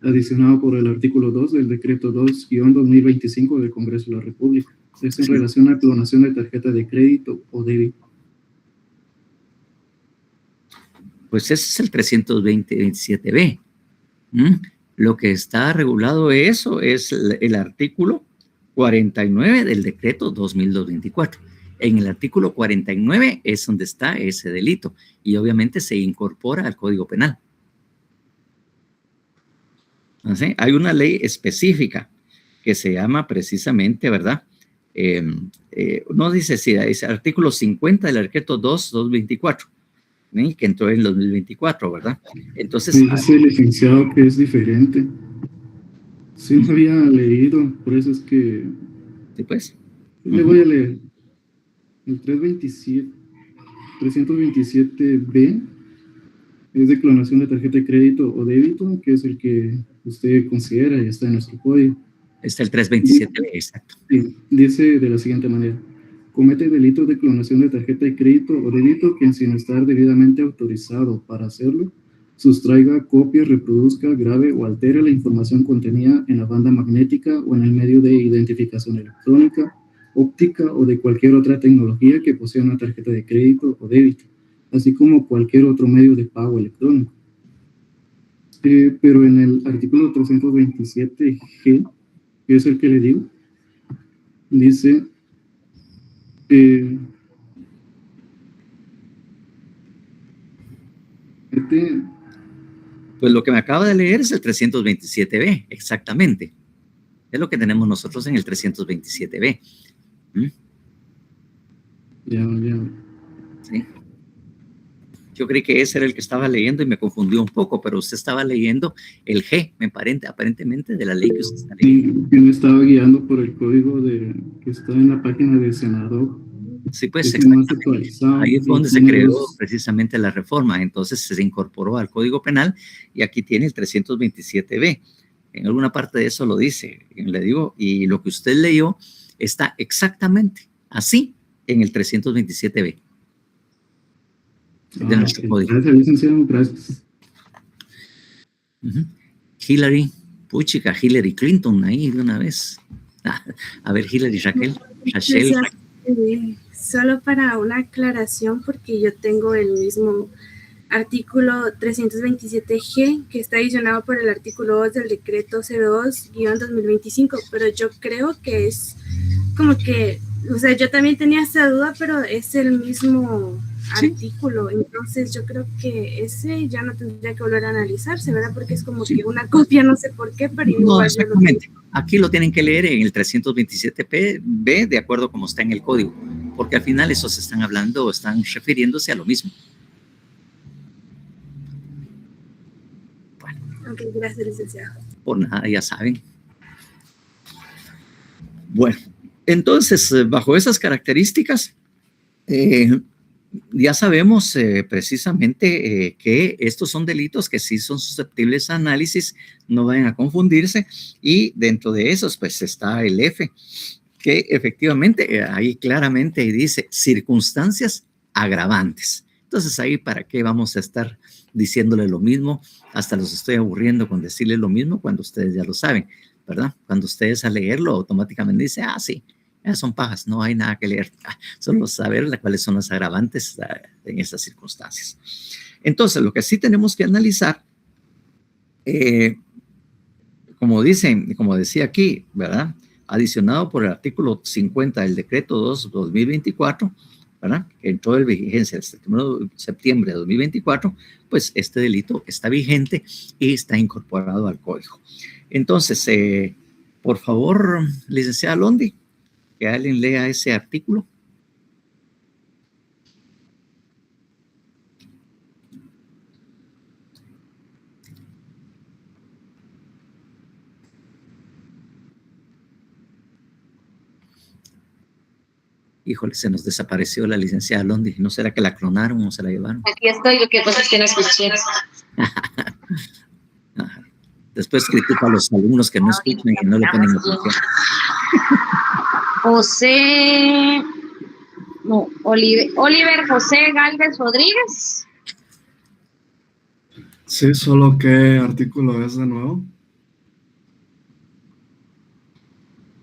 adicionado por el artículo 2 del decreto 2-2025 del Congreso de la República. Es en relación a clonación de tarjeta de crédito o débito.
Pues ese es el 327B. Lo que está regulado eso es el artículo 49 del decreto 2024. En el artículo 49 es donde está ese delito y obviamente se incorpora al Código Penal. ¿Sí? Hay una ley específica que se llama precisamente, ¿verdad? No dice si es el artículo 50 del decreto 2-2024, ¿sí? Que entró en 2024, ¿verdad? Entonces,
dice, licenciado, que es diferente. Sí, no había leído, por eso es que...
Sí, pues.
Le voy a leer. El 327B es de clonación de tarjeta de crédito o débito, que es el que usted considera y está en nuestro código.
Está el 327B, exacto.
Dice de la siguiente manera: comete delitos de clonación de tarjeta de crédito o débito quien, sin estar debidamente autorizado para hacerlo, sustraiga, copie, reproduzca, grabe o altere la información contenida en la banda magnética o en el medio de identificación electrónica, óptica o de cualquier otra tecnología que posea una tarjeta de crédito o débito, así como cualquier otro medio de pago electrónico. Pero en el artículo 327G, que es el que le digo, dice...
Pues lo que me acaba de leer es el 327B, exactamente. Es lo que tenemos nosotros en el 327B.
Ya.
Sí. Yo creí que ese era el que estaba leyendo y me confundió un poco, pero usted estaba leyendo el G, aparentemente, de la ley que usted está leyendo.
Sí, yo me estaba guiando por el código que está en la página del senador.
Sí, pues exactamente. Ahí es donde se creó precisamente la reforma. Entonces se incorporó al Código Penal y aquí tiene el 327B. En alguna parte de eso lo dice, le digo, y lo que usted leyó está exactamente así en el 327B. De nuestro código.
Gracias, licenciado, gracias.
Hillary Clinton ahí de una vez. A ver, Hillary, Rachel.
Solo para una aclaración, porque yo tengo el mismo artículo 327G que está adicionado por el artículo 2 del decreto 02-2025, pero yo creo que es como que, o sea, yo también tenía esa duda, pero es el mismo artículo, entonces yo creo que ese ya no tendría que volver a analizarse, ¿verdad? Porque es como que una copia, no sé por qué, pero igual
exactamente. Aquí lo tienen que leer en el 327B de acuerdo como está en el código, porque al final esos están hablando, están refiriéndose a lo mismo. Bueno.
Ok, gracias, licenciado.
Por nada, ya saben. Bueno, entonces, bajo esas características, ya sabemos precisamente que estos son delitos que sí son susceptibles a análisis, no vayan a confundirse, y dentro de esos pues está el F, que efectivamente ahí claramente dice circunstancias agravantes. Entonces ahí para qué vamos a estar diciéndole lo mismo, hasta los estoy aburriendo con decirles lo mismo cuando ustedes ya lo saben, ¿verdad? Cuando ustedes al leerlo automáticamente dicen, sí, Son pajas, no hay nada que leer, solo saber cuáles son los agravantes en estas circunstancias. Entonces, lo que sí tenemos que analizar, como decía aquí, ¿verdad? Adicionado por el artículo 50 del decreto 2/2024, ¿verdad? Que entró en vigencia el 1 de septiembre de 2024, pues este delito está vigente y está incorporado al código. Entonces, por favor, licenciada Londi, que alguien lea ese artículo. Híjole, se nos desapareció la licenciada Londi. ¿No será que la clonaron o se la llevaron?
Aquí estoy, lo que pasa es que no escuché.
Después critica a los alumnos que no escuchan y no le ponen atención.
Oliver José Galvez Rodríguez.
Sí, solo ¿qué artículo es de nuevo?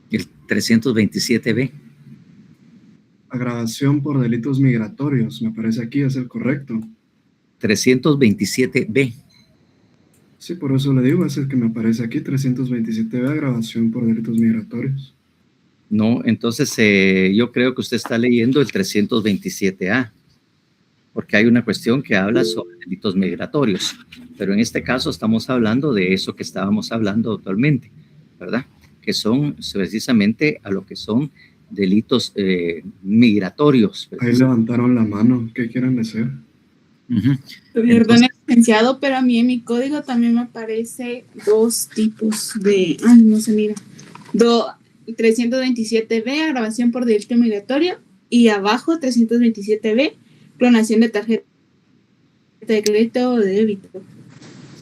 El 327B.
Agravación por delitos migratorios, me parece aquí es el correcto.
327B.
Sí, por eso le digo, es el que me aparece aquí, 327B, agravación por delitos migratorios.
No, entonces yo creo que usted está leyendo el 327A, porque hay una cuestión que habla sobre delitos migratorios, pero en este caso estamos hablando de eso que estábamos hablando actualmente, ¿verdad? Que son precisamente a lo que son delitos migratorios.
Ahí levantaron la mano, ¿qué quieren decir?
Perdón, licenciado, pero a mí en mi código también me aparece dos tipos de, no se mira, 327B, agravación por delito migratorio, y abajo 327B, clonación de tarjeta de crédito o de débito.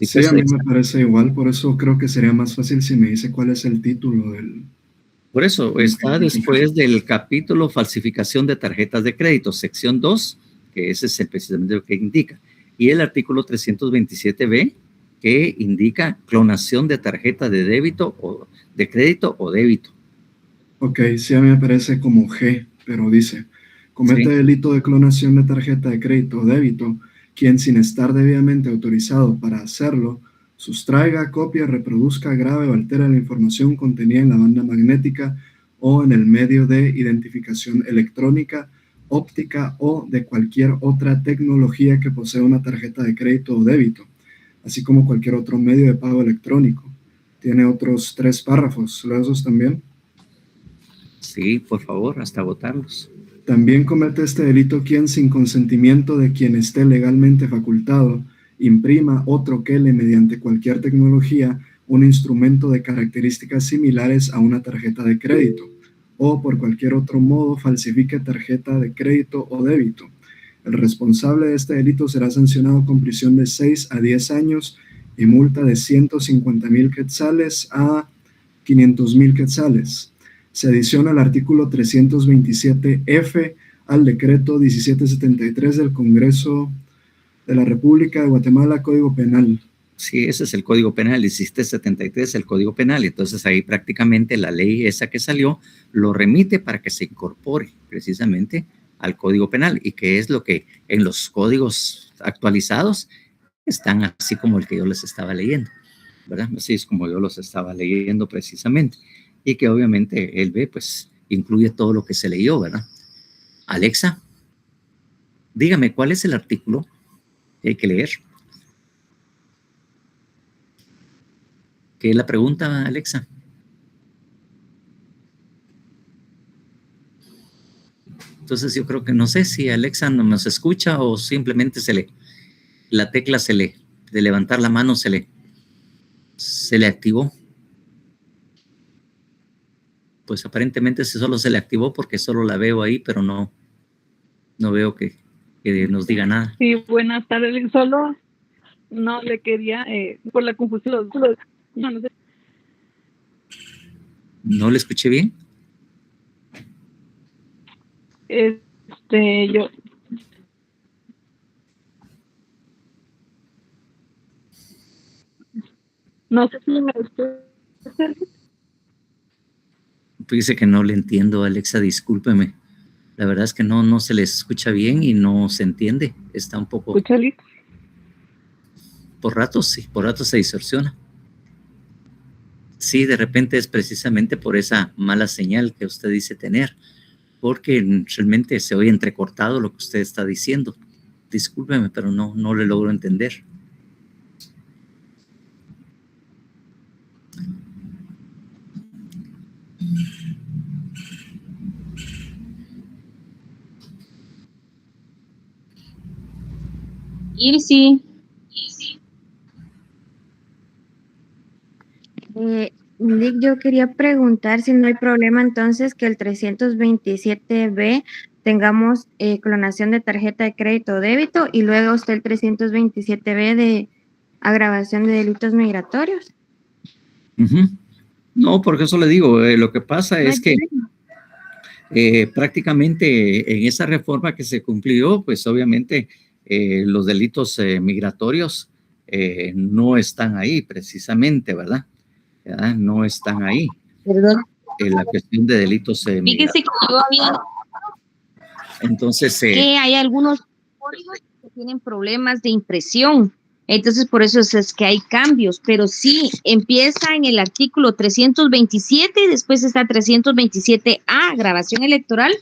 Sí, a mí me parece igual, por eso creo que sería más fácil si me dice cuál es el título del...
Por eso, está después del capítulo falsificación de tarjetas de crédito, sección 2, que ese es precisamente lo que indica, y el artículo 327B, que indica clonación de tarjeta de débito o de crédito o débito.
Ok, sí, a mí me parece como G, pero dice, comete delito de clonación de tarjeta de crédito o débito, quien sin estar debidamente autorizado para hacerlo, sustraiga, copia, reproduzca, grabe o altere la información contenida en la banda magnética o en el medio de identificación electrónica, óptica o de cualquier otra tecnología que posea una tarjeta de crédito o débito, así como cualquier otro medio de pago electrónico. Tiene otros 3 párrafos, ¿lo esos también?
Sí, por favor, hasta votarlos.
También comete este delito quien sin consentimiento de quien esté legalmente facultado, imprima o troquele mediante cualquier tecnología un instrumento de características similares a una tarjeta de crédito, o por cualquier otro modo falsifique tarjeta de crédito o débito. El responsable de este delito será sancionado con prisión de 6 a 10 años y multa de 150,000 quetzales a 500,000 quetzales. Se adiciona el artículo 327F al decreto 1773 del Congreso de la República de Guatemala, Código Penal.
Sí, ese es el Código Penal, el 1773, el Código Penal. Entonces ahí prácticamente la ley esa que salió lo remite para que se incorpore precisamente al Código Penal, y que es lo que en los códigos actualizados están así como el que yo les estaba leyendo, ¿verdad? Así es como yo los estaba leyendo precisamente, y que obviamente el B pues incluye todo lo que se leyó, ¿verdad? Alexa, dígame, ¿cuál es el artículo que hay que leer? ¿Qué es la pregunta, Alexa? Entonces yo creo que no sé si Alexa no nos escucha o simplemente la tecla de levantar la mano se le activó. Pues aparentemente solo se le activó porque solo la veo ahí, pero no veo que nos diga nada.
Sí, buenas tardes. Solo no le quería, por la confusión, no sé.
¿No le escuché bien?
Yo. No sé si me escucha.
Fíjese que no le entiendo, Alexa, discúlpeme. La verdad es que no se les escucha bien y no se entiende. Está un poco...
¿Escucha, Lick?
Por ratos, sí, por ratos se distorsiona. Sí, de repente es precisamente por esa mala señal que usted dice tener, porque realmente se oye entrecortado lo que usted está diciendo. Discúlpeme, pero no le logro entender.
Irsi.
Lick, yo quería preguntar si no hay problema entonces que el 327B tengamos clonación de tarjeta de crédito o débito y luego está el 327B de agravación de delitos migratorios.
No, porque eso le digo, lo que pasa es que prácticamente en esa reforma que se cumplió, pues obviamente los delitos migratorios no están ahí precisamente, ¿verdad? No están ahí.
Perdón.
La cuestión de delitos
Fíjese que yo había...
Entonces...
que hay algunos códigos que tienen problemas de impresión. Entonces, por eso es que hay cambios. Pero sí, empieza en el artículo 327 y después está 327A, grabación electoral,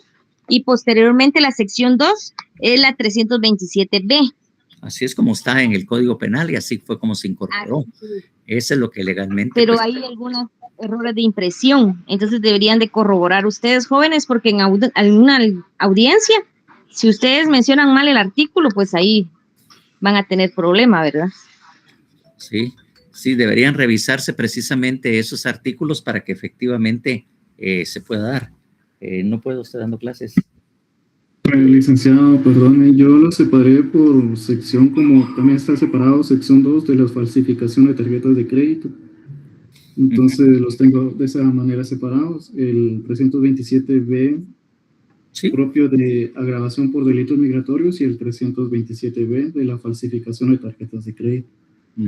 y posteriormente la sección 2 es la 327B.
Así es como está en el Código Penal y así fue como se incorporó. Eso es lo que legalmente...
Pero hay algunos errores de impresión, entonces deberían de corroborar ustedes, jóvenes, porque en alguna audiencia, si ustedes mencionan mal el artículo, pues ahí van a tener problema, ¿verdad?
Sí, deberían revisarse precisamente esos artículos para que efectivamente se pueda dar. No puedo estar dando clases.
Licenciado, perdone, yo lo separé por sección, como también está separado sección 2 de las falsificaciones de tarjetas de crédito. Entonces los tengo de esa manera separados. El 327B propio de agravación por delitos migratorios y el 327B de la falsificación de tarjetas de crédito.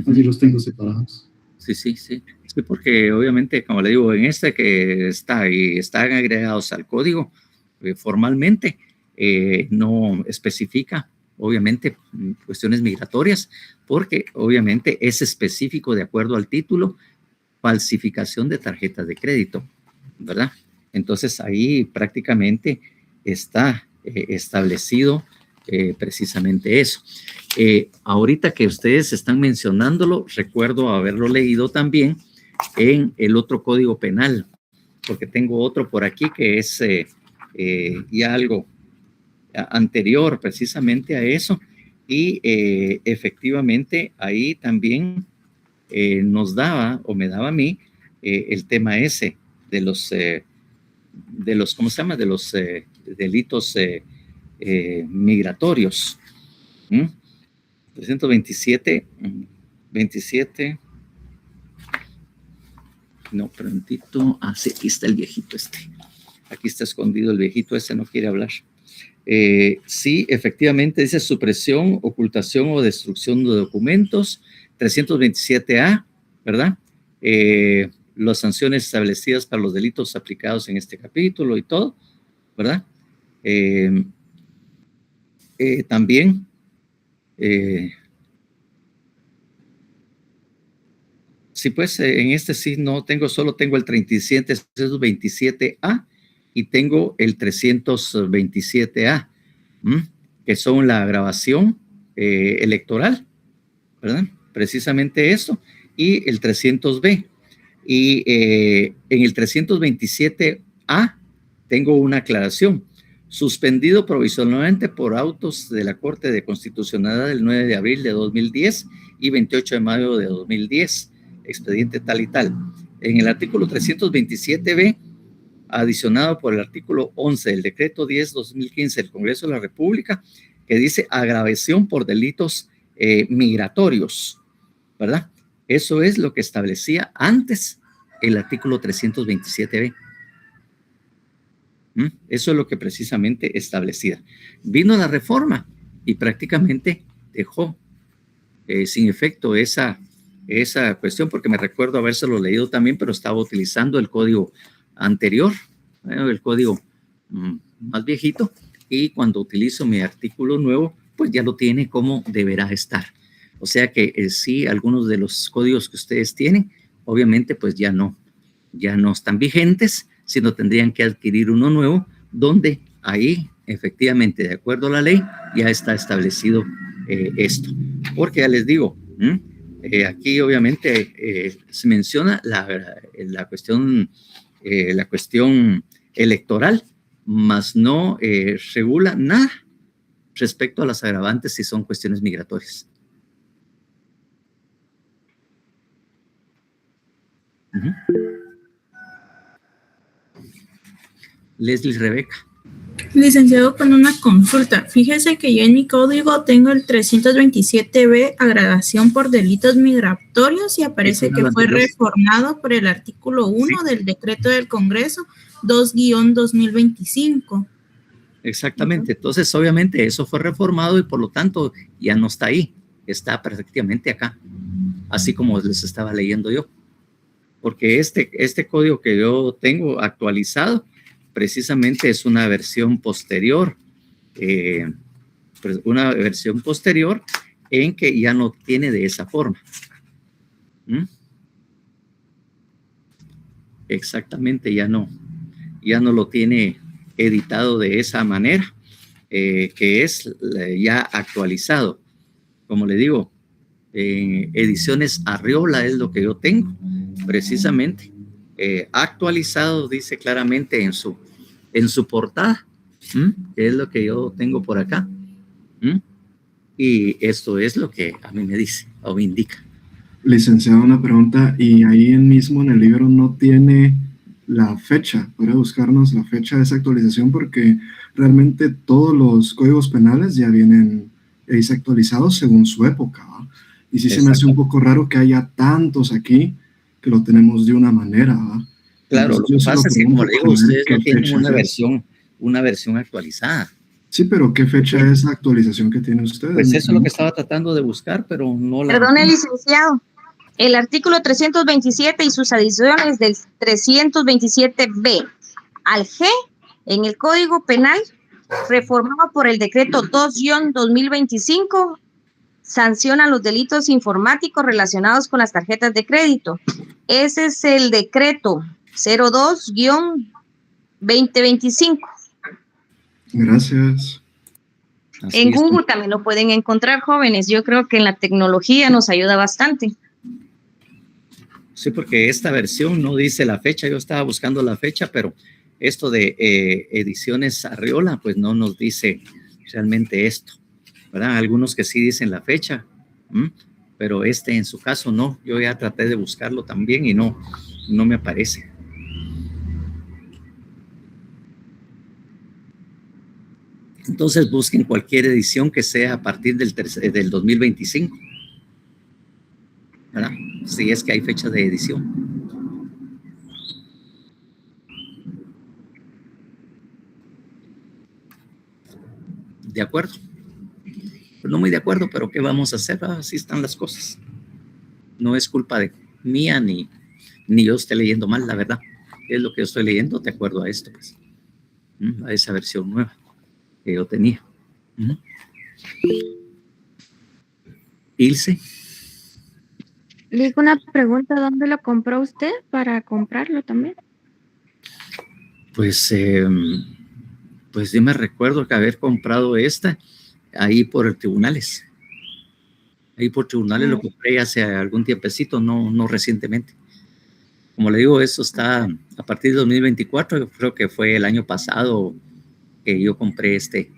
Allí los tengo separados.
Sí, porque obviamente, como le digo, en este que está y están agregados al código formalmente, no especifica, obviamente, cuestiones migratorias, porque obviamente es específico de acuerdo al título, falsificación de tarjetas de crédito, ¿verdad? Entonces ahí prácticamente está establecido precisamente eso. Ahorita que ustedes están mencionándolo, recuerdo haberlo leído también en el otro código penal, porque tengo otro por aquí que es ya algo anterior precisamente a eso, y efectivamente ahí también nos daba, o me daba a mí, el tema ese de los ¿cómo se llama? De los delitos migratorios. 327, 27, no, prontito, sí, aquí está el viejito aquí está escondido el viejito no quiere hablar. Sí, efectivamente dice supresión, ocultación o destrucción de documentos, 327A, ¿verdad? Las sanciones establecidas para los delitos aplicados en este capítulo y todo, ¿verdad? También sí, pues en este sí no tengo, solo tengo el 327A y tengo el 327A, que son la grabación electoral, ¿verdad? Precisamente eso, y el 300B. Y en el 327A tengo una aclaración. Suspendido provisionalmente por autos de la Corte de Constitucionalidad del 9 de abril de 2010 y 28 de mayo de 2010, expediente tal y tal. En el artículo 327B, adicionado por el artículo 11 del decreto 10/2015 del Congreso de la República, que dice agravación por delitos migratorios, ¿verdad? Eso es lo que establecía antes el artículo 327B. Eso es lo que precisamente establecía. Vino la reforma y prácticamente dejó sin efecto esa cuestión, porque me recuerdo habérselo leído también, pero estaba utilizando el código anterior, el código más viejito, y cuando utilizo mi artículo nuevo, pues ya lo tiene como deberá estar. O sea que sí, algunos de los códigos que ustedes tienen, obviamente pues ya no están vigentes, sino tendrían que adquirir uno nuevo, donde ahí efectivamente, de acuerdo a la ley, ya está establecido esto. Porque ya les digo, aquí obviamente se menciona la cuestión electoral, mas no regula nada respecto a las agravantes si son cuestiones migratorias. Leslie Rebeca.
Licenciado, con una consulta. Fíjese que yo en mi código tengo el 327B, agravación por delitos migratorios, y aparece que fue reformado por el artículo 1 del decreto del Congreso 2-2025.
Exactamente. Entonces, obviamente, eso fue reformado y por lo tanto ya no está ahí. Está perfectamente acá, así como les estaba leyendo yo. Porque este código que yo tengo actualizado precisamente es una versión posterior, en que ya no tiene de esa forma. Exactamente, ya no lo tiene editado de esa manera, que es ya actualizado. Como le digo, ediciones Arriola es lo que yo tengo, precisamente. Actualizado, dice claramente en su portada, que es lo que yo tengo por acá, y esto es lo que a mí me dice o me indica.
Licenciado, una pregunta, y ahí mismo en el libro no tiene la fecha, ¿podría buscarnos la fecha de esa actualización? Porque realmente todos los códigos penales ya vienen actualizados según su época, ¿va? Y sí se me hace un poco raro que haya tantos aquí que lo tenemos de una manera, ¿va?
Claro, lo que pasa es que, como le digo, ustedes no tienen una versión actualizada.
Sí, pero ¿qué fecha es la actualización que tiene usted?
Pues eso es lo que estaba tratando de buscar, pero no la...
Perdone, licenciado. El artículo 327 y sus adiciones del 327B al G en el Código Penal, reformado por el decreto 2-2025, sanciona los delitos informáticos relacionados con las tarjetas de crédito. Ese es el decreto 02-2025.
Gracias.
En Google también lo pueden encontrar, jóvenes. Yo creo que en la tecnología nos ayuda bastante.
Sí, porque esta versión no dice la fecha. Yo estaba buscando la fecha, pero esto de ediciones Arriola, pues no nos dice realmente esto, ¿verdad? Algunos que sí dicen la fecha, pero en su caso no. Yo ya traté de buscarlo también y no me aparece. Entonces busquen cualquier edición que sea a partir del 2025, ¿verdad? Si es que hay fecha de edición. ¿De acuerdo? Pues no muy de acuerdo, pero ¿qué vamos a hacer? Así están las cosas. No es culpa mía ni yo esté leyendo mal, la verdad. Es lo que yo estoy leyendo de acuerdo a esto, pues, a esa versión nueva que yo tenía. Ilse.
Le digo una pregunta, ¿dónde lo compró usted para comprarlo también?
Pues yo me recuerdo que haber comprado esta ahí por tribunales. Ahí por tribunales lo compré hace algún tiempecito, no recientemente. Como le digo, eso está a partir de 2024, yo creo que fue el año pasado que yo compré este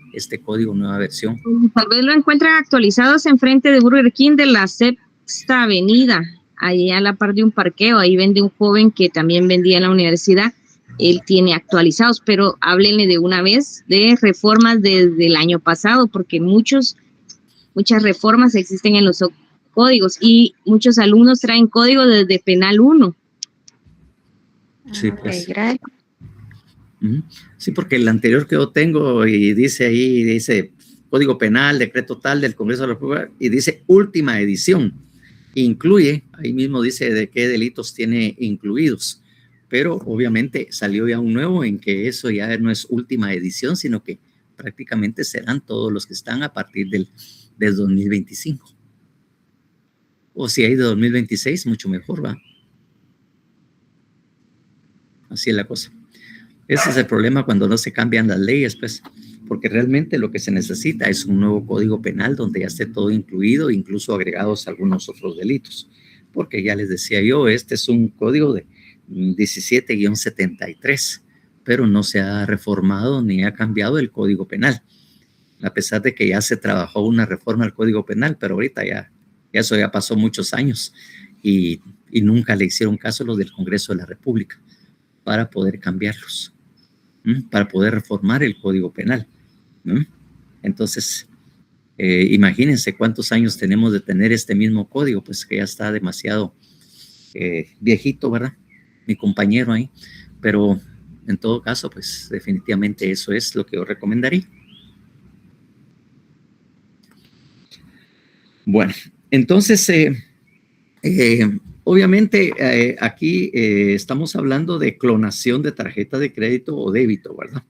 código, nueva versión.
Tal vez lo encuentran actualizados enfrente de Burger King de la Sexta Avenida, ahí a la par de un parqueo. Ahí vende un joven que también vendía en la universidad. Él tiene actualizados, pero háblenle de una vez de reformas desde el año pasado, porque muchas reformas existen en los códigos y muchos alumnos traen código desde Penal 1.
Sí, pues. Gracias. Sí, porque el anterior que yo tengo y dice Código Penal, decreto tal del Congreso de la República, y dice última edición. Incluye, ahí mismo dice de qué delitos tiene incluidos, pero obviamente salió ya un nuevo en que eso ya no es última edición, sino que prácticamente serán todos los que están a partir del 2025. O si hay de 2026, mucho mejor, ¿va? Así es la cosa. Ese es el problema cuando no se cambian las leyes, pues, porque realmente lo que se necesita es un nuevo código penal donde ya esté todo incluido, incluso agregados algunos otros delitos. Porque ya les decía yo, este es un código de 17-73, pero no se ha reformado ni ha cambiado el código penal, a pesar de que ya se trabajó una reforma al código penal, pero ahorita ya eso ya pasó muchos años y nunca le hicieron caso los del Congreso de la República para poder cambiarlos, para poder reformar el código penal. Entonces, imagínense cuántos años tenemos de tener este mismo código, pues que ya está demasiado viejito, ¿verdad? Mi compañero ahí, pero en todo caso, pues definitivamente eso es lo que yo recomendaría. Bueno, entonces, obviamente aquí estamos hablando de clonación de tarjeta de crédito o débito, ¿verdad?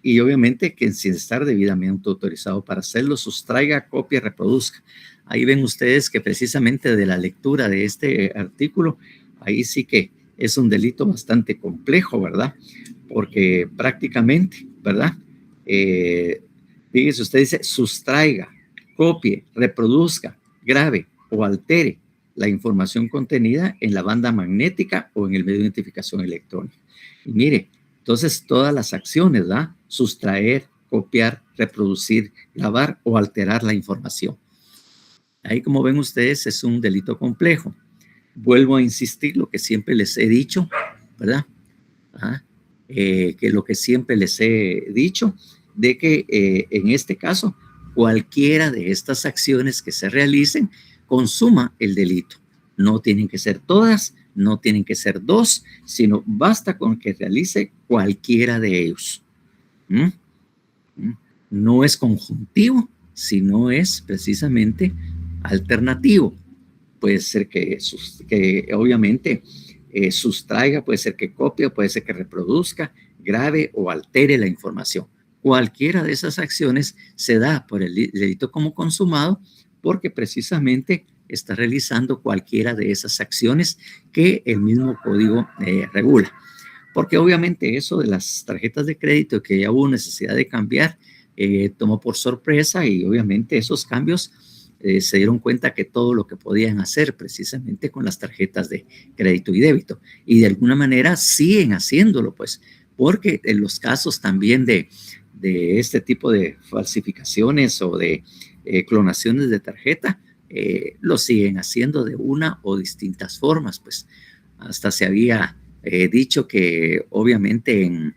Y obviamente que sin estar debidamente autorizado para hacerlo, sustraiga, copie, reproduzca. Ahí ven ustedes que precisamente de la lectura de este artículo, ahí sí que es un delito bastante complejo, ¿verdad? Porque prácticamente, ¿verdad? Fíjese, usted dice sustraiga, copie, reproduzca, grabe o altere la información contenida en la banda magnética o en el medio de identificación electrónica. Y mire, entonces todas las acciones, ¿verdad? Sustraer, copiar, reproducir, grabar o alterar la información. Ahí, como ven ustedes, es un delito complejo. Vuelvo a insistir lo que siempre les he dicho, ¿verdad? Que lo que siempre les he dicho, de que en este caso, cualquiera de estas acciones que se realicen consuma el delito. No tienen que ser todas, no tienen que ser dos, sino basta con que realice cualquiera de ellos. No es conjuntivo, sino es precisamente alternativo. Puede ser que obviamente sustraiga, puede ser que copie, puede ser que reproduzca, grabe o altere la información. Cualquiera de esas acciones se da por el delito como consumado porque precisamente está realizando cualquiera de esas acciones que el mismo código regula. Porque obviamente eso de las tarjetas de crédito que ya hubo necesidad de cambiar, tomó por sorpresa y obviamente esos cambios se dieron cuenta que todo lo que podían hacer precisamente con las tarjetas de crédito y débito. Y de alguna manera siguen haciéndolo, pues, porque en los casos también de este tipo de falsificaciones o de clonaciones de tarjeta, lo siguen haciendo de una o distintas formas, pues. Hasta se había dicho que obviamente en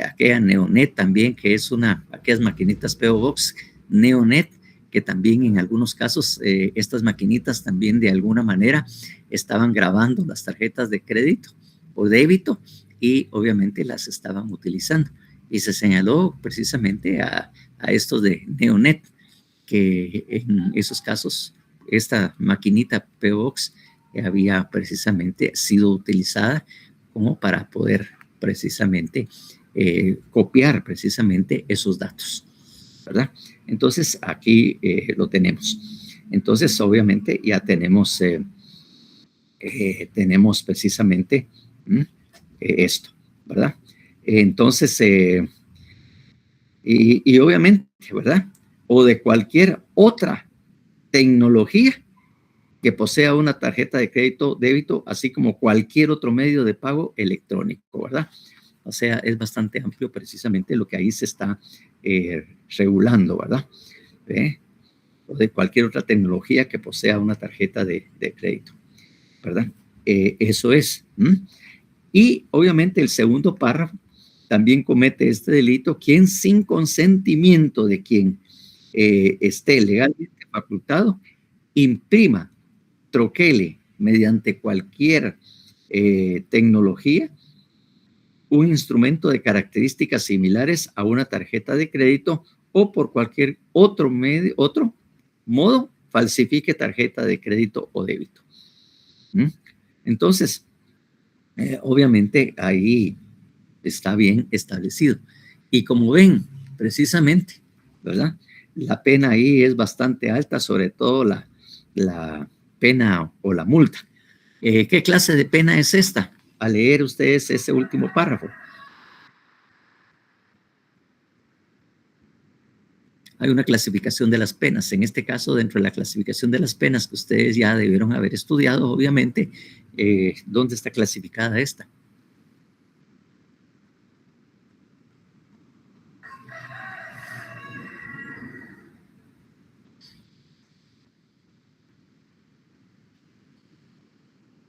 aquella Neonet también, que es aquellas maquinitas PO Box Neonet, que también en algunos casos estas maquinitas también de alguna manera estaban grabando las tarjetas de crédito o débito y obviamente las estaban utilizando. Y se señaló precisamente a estos de Neonet, que en esos casos esta maquinita PO Box había precisamente sido utilizada como para poder precisamente copiar precisamente esos datos, ¿verdad? Entonces aquí lo tenemos. Entonces obviamente ya tenemos precisamente esto, ¿verdad? Entonces y obviamente, ¿verdad? O de cualquier otra tecnología que posea una tarjeta de crédito, débito, así como cualquier otro medio de pago electrónico, ¿verdad? O sea, es bastante amplio precisamente lo que ahí se está regulando, ¿verdad? O de cualquier otra tecnología que posea una tarjeta de crédito, ¿verdad? Eso es. Y obviamente el segundo párrafo también comete este delito quien sin consentimiento de quien esté legalmente facultado, imprima, troquele mediante cualquier tecnología un instrumento de características similares a una tarjeta de crédito o por cualquier otro modo falsifique tarjeta de crédito o débito. Entonces, Obviamente ahí está bien establecido. Y como ven, precisamente, ¿verdad? La pena ahí es bastante alta, sobre todo la pena o la multa. ¿Qué clase de pena es esta? A leer ustedes ese último párrafo. Hay una clasificación de las penas. En este caso, dentro de la clasificación de las penas que ustedes ya debieron haber estudiado, obviamente, ¿dónde está clasificada esta?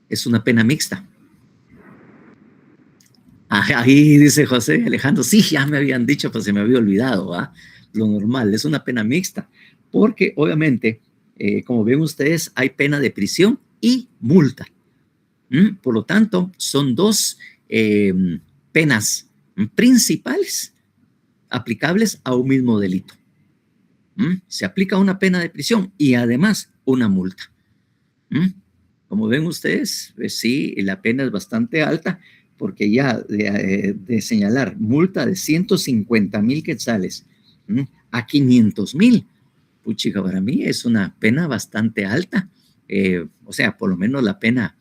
Es una pena mixta. Ahí dice José Alejandro, sí, ya me habían dicho, pues se me había olvidado, ¿ah? Lo normal, es una pena mixta, porque obviamente, como ven ustedes, hay pena de prisión y multa. Por lo tanto, son dos penas principales aplicables a un mismo delito. Se aplica una pena de prisión y además una multa. Como ven ustedes, pues sí, la pena es bastante alta, porque ya de señalar multa de 150,000 quetzales a 500,000, puchica, para mí es una pena bastante alta. O sea, por lo menos la pena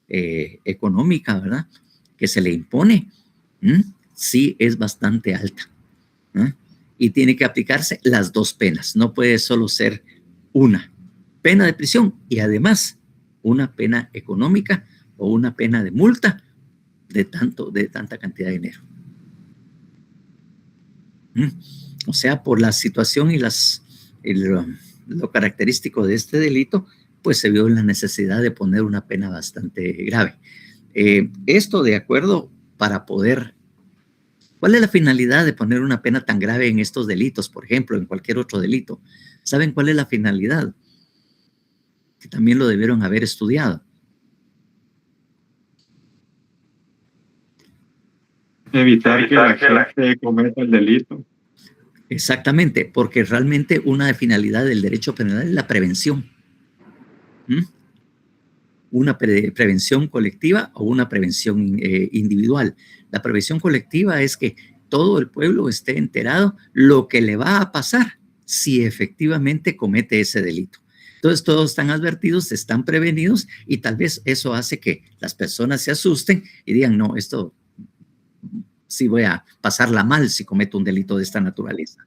económica, ¿verdad?, que se le impone, sí es bastante alta. Y tiene que aplicarse las dos penas, no puede solo ser una pena de prisión y además una pena económica o una pena de multa de tanta cantidad de dinero. O sea, por la situación y lo característico de este delito, pues se vio la necesidad de poner una pena bastante grave. Esto de acuerdo para poder... ¿Cuál es la finalidad de poner una pena tan grave en estos delitos, por ejemplo, en cualquier otro delito? ¿Saben cuál es la finalidad? Que también lo debieron haber estudiado.
Evitar que la gente cometa el delito.
Exactamente, porque realmente una finalidad del derecho penal es la prevención. Una prevención colectiva o una prevención individual. La prevención colectiva es que todo el pueblo esté enterado lo que le va a pasar si efectivamente comete ese delito. Entonces todos están advertidos, están prevenidos y tal vez eso hace que las personas se asusten y digan, no, esto sí voy a pasarla mal si cometo un delito de esta naturaleza,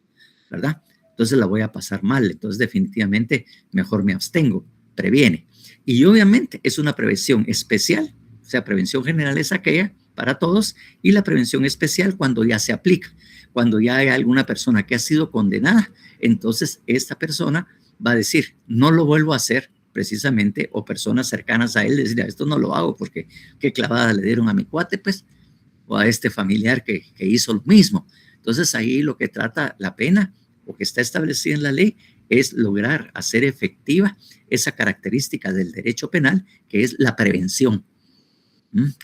¿verdad? Entonces la voy a pasar mal, entonces definitivamente mejor me abstengo, previene. Y obviamente es una prevención especial, o sea, prevención general es aquella para todos y la prevención especial cuando ya se aplica, cuando ya hay alguna persona que ha sido condenada, entonces esta persona va a decir, no lo vuelvo a hacer precisamente, o personas cercanas a él decir, esto no lo hago porque qué clavada le dieron a mi cuate, pues, o a este familiar que hizo lo mismo. Entonces ahí lo que trata la pena o que está establecida en la ley es lograr hacer efectiva esa característica del derecho penal que es la prevención.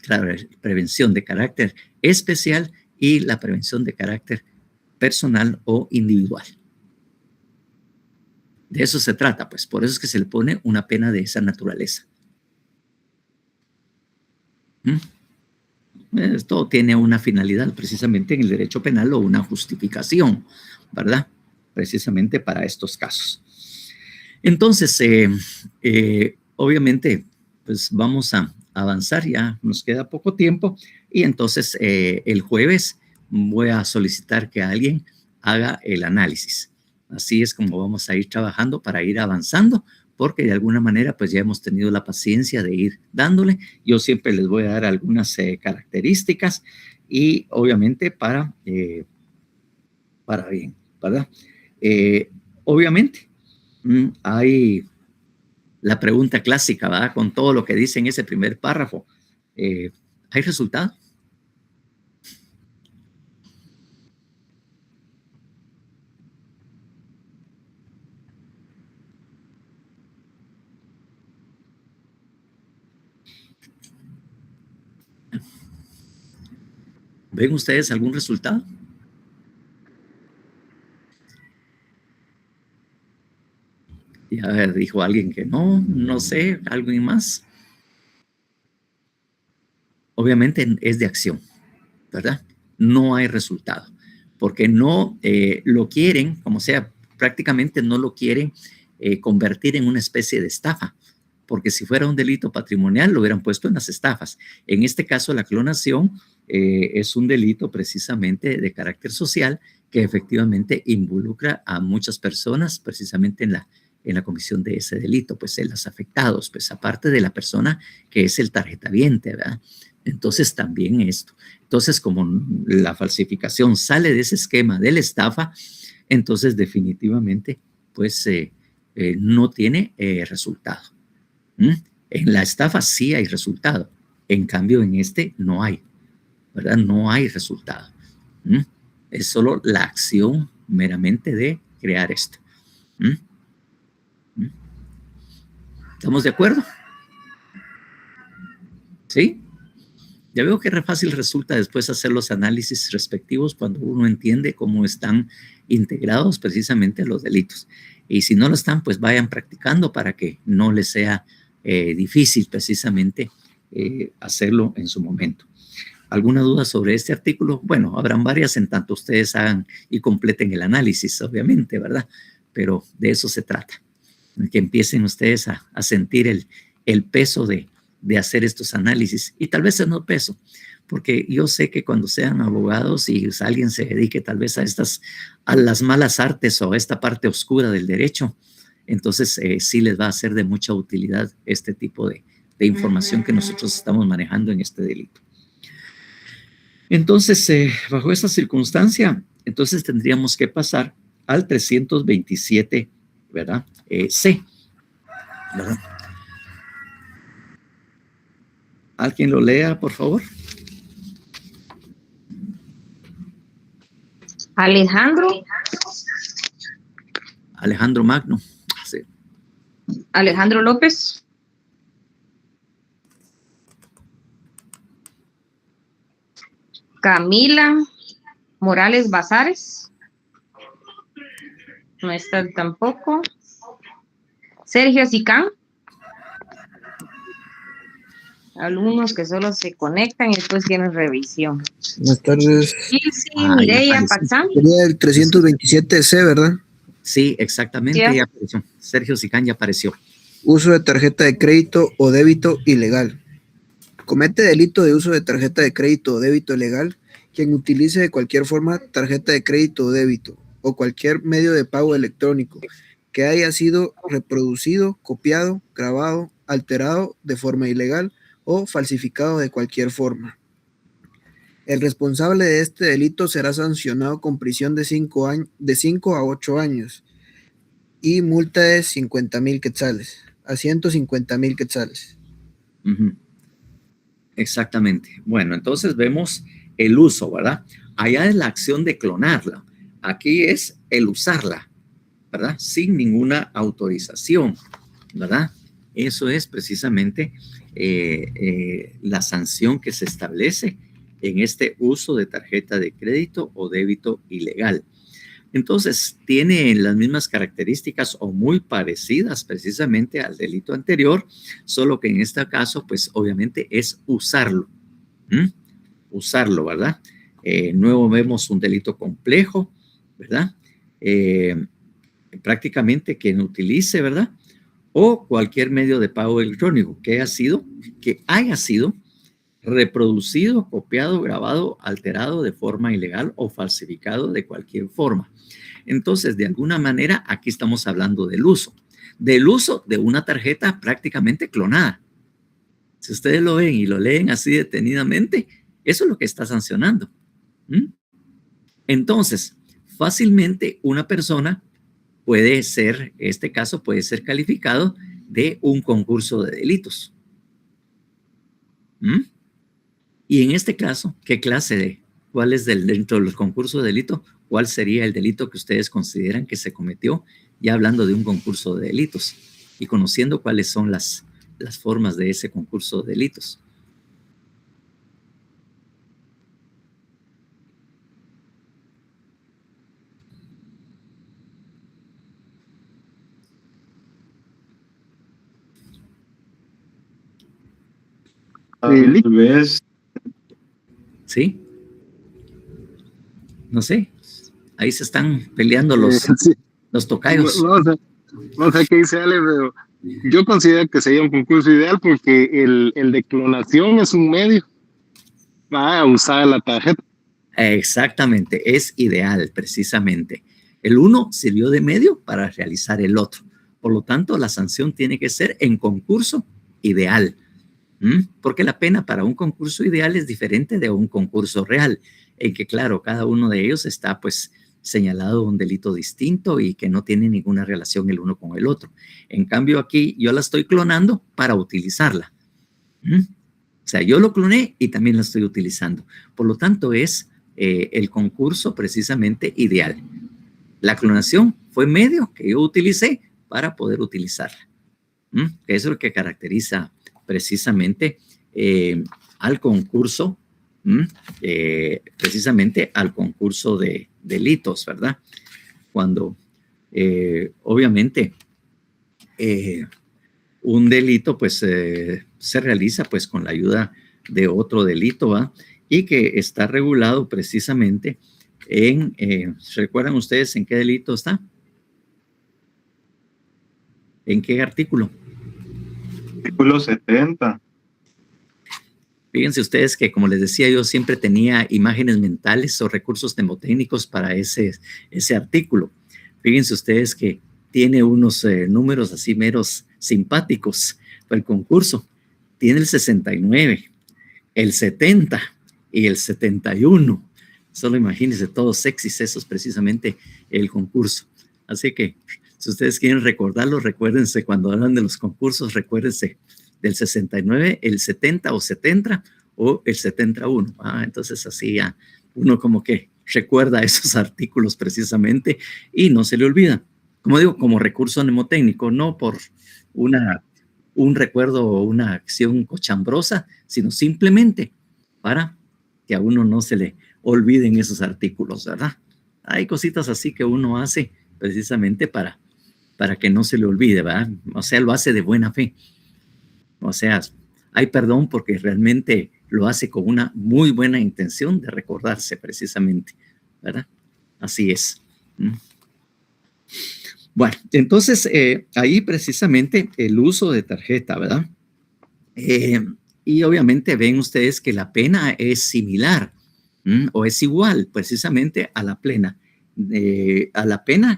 La prevención de carácter especial y la prevención de carácter personal o individual. De eso se trata, pues, por eso es que se le pone una pena de esa naturaleza. Esto tiene una finalidad precisamente en el derecho penal o una justificación, ¿verdad? Precisamente para estos casos. Entonces, obviamente, pues vamos a avanzar, ya nos queda poco tiempo y entonces el jueves voy a solicitar que alguien haga el análisis. Así es como vamos a ir trabajando para ir avanzando, porque de alguna manera pues ya hemos tenido la paciencia de ir dándole. Yo siempre les voy a dar algunas características y obviamente para bien, ¿verdad? Obviamente hay la pregunta clásica, ¿verdad? Con todo lo que dice en ese primer párrafo. ¿Hay resultado? ¿Ven ustedes algún resultado? Y a ver, dijo alguien que no sé, alguien más. Ok. obviamente es de acción, ¿verdad? No hay resultado, porque no lo quieren, como sea, prácticamente no lo quieren convertir en una especie de estafa, porque si fuera un delito patrimonial lo hubieran puesto en las estafas. En este caso, la clonación es un delito precisamente de carácter social que efectivamente involucra a muchas personas precisamente en la comisión de ese delito, pues en los afectados, pues aparte de la persona que es el tarjetaviente, ¿verdad? Entonces también esto. Entonces, como la falsificación sale de ese esquema de la estafa, entonces definitivamente pues no tiene resultado. En la estafa sí hay resultado, en cambio en este no hay, ¿verdad? No hay resultado. Es solo la acción meramente de crear esto. ¿Estamos de acuerdo? ¿Sí? Ya veo que re fácil resulta después hacer los análisis respectivos cuando uno entiende cómo están integrados precisamente los delitos. Y si no lo están, pues vayan practicando para que no les sea difícil precisamente hacerlo en su momento. ¿Alguna duda sobre este artículo? Bueno, habrán varias en tanto ustedes hagan y completen el análisis, obviamente, ¿verdad? Pero de eso se trata, que empiecen ustedes a sentir el peso de hacer estos análisis, y tal vez no peso, porque yo sé que cuando sean abogados y alguien se dedique tal vez a las malas artes o a esta parte oscura del derecho, entonces sí les va a ser de mucha utilidad este tipo de información que nosotros estamos manejando en este delito. Entonces, bajo esta circunstancia, entonces tendríamos que pasar al 327, ¿verdad? C, ¿verdad? ¿Alguien lo lea, por favor? Alejandro Magno. Sí.
Alejandro López. Camila Morales Bazares. No está tampoco. Sergio Sicán. Algunos que solo se conectan y después tienen revisión.
Buenas tardes.
Mireya Paxán.
Sería el 327C, ¿verdad?
Sí, exactamente, ya apareció. Sergio Sicán ya apareció.
Uso de tarjeta de crédito o débito ilegal. Comete delito de uso de tarjeta de crédito o débito ilegal quien utilice de cualquier forma tarjeta de crédito o débito o cualquier medio de pago electrónico que haya sido reproducido, copiado, grabado, alterado de forma ilegal o falsificado de cualquier forma. El responsable de este delito será sancionado con prisión de 5 a 8 años y multa de 50,000 quetzales a 150,000 quetzales.
Exactamente. Bueno, entonces vemos el uso, ¿verdad? Allá es la acción de clonarla. Aquí es el usarla, ¿verdad? Sin ninguna autorización, ¿verdad? Eso es precisamente la sanción que se establece en este uso de tarjeta de crédito o débito ilegal. Entonces, tiene las mismas características o muy parecidas precisamente al delito anterior, solo que en este caso, pues obviamente es usarlo. Usarlo, ¿verdad? Nuevo vemos un delito complejo, ¿verdad? Prácticamente quien utilice, ¿verdad? O cualquier medio de pago electrónico que haya sido reproducido, copiado, grabado, alterado de forma ilegal o falsificado de cualquier forma. Entonces, de alguna manera, aquí estamos hablando del uso de una tarjeta prácticamente clonada. Si ustedes lo ven y lo leen así detenidamente, eso es lo que está sancionando. Entonces, fácilmente una persona este caso puede ser calificado de un concurso de delitos. Y en este caso, ¿cuál es dentro del concurso de delito? ¿Cuál sería el delito que ustedes consideran que se cometió? Ya hablando de un concurso de delitos y conociendo cuáles son las formas de ese concurso de delitos.
Tal vez
¿Sí? No sé. Ahí se están peleando los tocayos.
No sé qué dice Ale, pero yo considero que sería un concurso ideal porque el de clonación es un medio para usar la tarjeta.
Exactamente, es ideal, precisamente. El uno sirvió de medio para realizar el otro. Por lo tanto, la sanción tiene que ser en concurso ideal. Porque la pena para un concurso ideal es diferente de un concurso real, en que, claro, cada uno de ellos está, pues, señalado un delito distinto y que no tiene ninguna relación el uno con el otro. En cambio, aquí yo la estoy clonando para utilizarla. O sea, yo lo cloné y también la estoy utilizando. Por lo tanto, es el concurso precisamente ideal. La clonación fue medio que yo utilicé para poder utilizarla. Eso es lo que caracteriza precisamente al concurso, precisamente al concurso de delitos, ¿verdad? Cuando obviamente un delito pues se realiza pues con la ayuda de otro delito, ¿verdad? Y que está regulado precisamente en, ¿recuerdan ustedes en qué delito está? ¿En qué artículo?
Artículo 70.
Fíjense ustedes que, como les decía, yo siempre tenía imágenes mentales o recursos mnemotécnicos para ese artículo. Fíjense ustedes que tiene unos números así meros simpáticos para el concurso. Tiene el 69, el 70 y el 71. Solo imagínense, todos sexys, eso es precisamente el concurso. Así que, si ustedes quieren recordarlo, recuérdense cuando hablan de los concursos, recuérdense del 69, el 70 o 70 o el 71. Entonces así ya uno como que recuerda esos artículos precisamente y no se le olvida. Como digo, como recurso mnemotécnico, no por un recuerdo o una acción cochambrosa, sino simplemente para que a uno no se le olviden esos artículos, ¿verdad? Hay cositas así que uno hace precisamente para que no se le olvide, ¿verdad? O sea, lo hace de buena fe. O sea, hay perdón porque realmente lo hace con una muy buena intención de recordarse precisamente, ¿verdad? Así es. Bueno, entonces ahí precisamente el uso de tarjeta, ¿verdad? Y obviamente ven ustedes que la pena es similar o es igual precisamente a la pena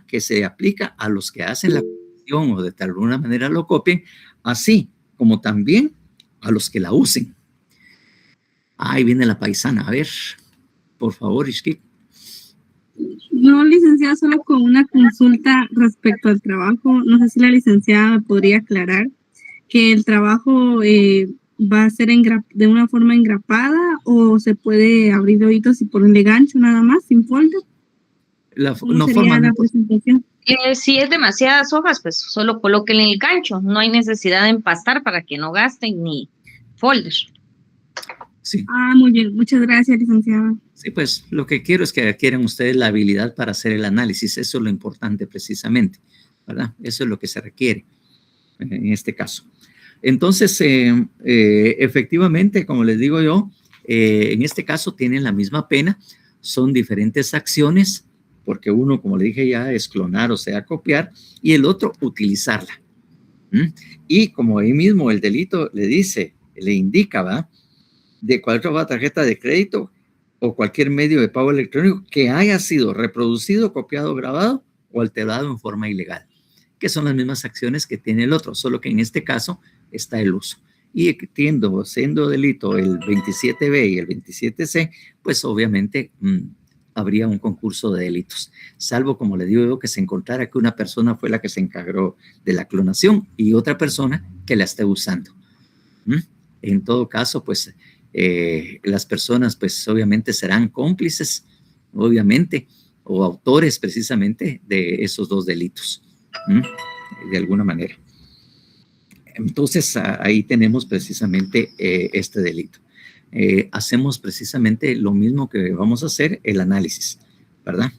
que se aplica a los que hacen la copiación o de alguna manera lo copien, así como también a los que la usen. Ahí viene la paisana. A ver, por favor, Ishki.
No, licenciada, solo con una consulta respecto al trabajo. No sé si la licenciada me podría aclarar que el trabajo va a ser de una forma engrapada o se puede abrir hoyitos y ponerle gancho nada más, sin folder.
No
sería la presentación?
Si es demasiadas hojas, pues solo colóquenle el gancho. No hay necesidad de empastar para que no gasten ni folder.
Sí.
Muy bien. Muchas gracias, licenciada.
Sí, pues lo que quiero es que adquieran ustedes la habilidad para hacer el análisis. Eso es lo importante precisamente, ¿verdad? Eso es lo que se requiere en este caso. Entonces, efectivamente, como les digo yo, en este caso tienen la misma pena. Son diferentes acciones, porque uno, como le dije ya, es clonar, o sea, copiar, y el otro, utilizarla. Y como ahí mismo el delito le dice, le indica, ¿va? De cualquier tarjeta de crédito o cualquier medio de pago electrónico que haya sido reproducido, copiado, grabado o alterado en forma ilegal, que son las mismas acciones que tiene el otro, solo que en este caso está el uso. Y siendo delito el 27B y el 27C, pues obviamente habría un concurso de delitos, salvo, como le digo yo, que se encontrara que una persona fue la que se encargó de la clonación y otra persona que la esté usando. En todo caso, pues las personas pues obviamente serán cómplices, obviamente, o autores precisamente de esos dos delitos, de alguna manera. Entonces ahí tenemos precisamente este delito. Hacemos precisamente lo mismo que vamos a hacer, el análisis, ¿verdad?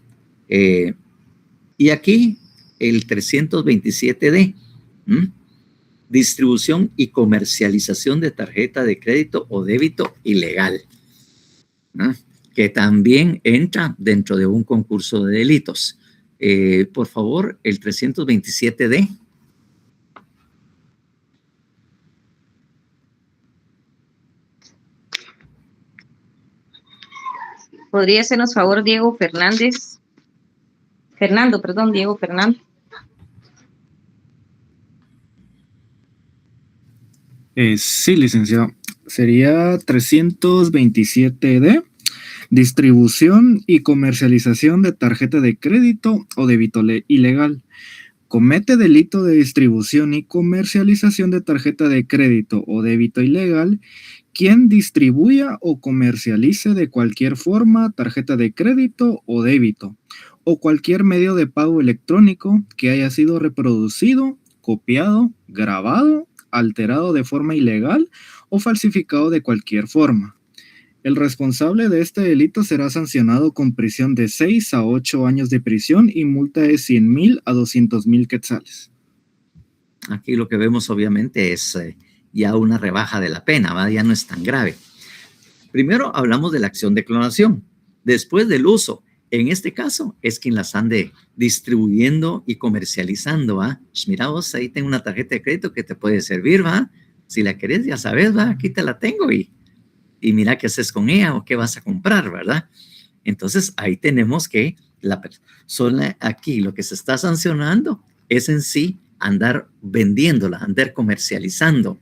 Y aquí el 327D, distribución y comercialización de tarjeta de crédito o débito ilegal. que también entra dentro de un concurso de delitos. Por favor, el 327D.
¿Podría hacernos favor, Diego Fernández? Diego Fernando.
Sí, licenciado. Sería 327D, distribución y comercialización de tarjeta de crédito o débito ilegal. Comete delito de distribución y comercialización de tarjeta de crédito o débito ilegal quien distribuya o comercialice de cualquier forma tarjeta de crédito o débito o cualquier medio de pago electrónico que haya sido reproducido, copiado, grabado, alterado de forma ilegal o falsificado de cualquier forma. El responsable de este delito será sancionado con prisión de 6 a 8 años de prisión y multa de 100,000 a 200,000 quetzales.
Aquí lo que vemos obviamente es ya una rebaja de la pena, ¿va? Ya no es tan grave. Primero hablamos de la acción de clonación, después del uso. En este caso es quien las ande distribuyendo y comercializando, ¿va? Mira vos, ahí tengo una tarjeta de crédito que te puede servir, ¿va? Si la querés, ya sabes, ¿va? Aquí te la tengo y mira qué haces con ella o qué vas a comprar, ¿verdad? Entonces ahí tenemos que la persona aquí, lo que se está sancionando es en sí andar vendiéndola, andar comercializando,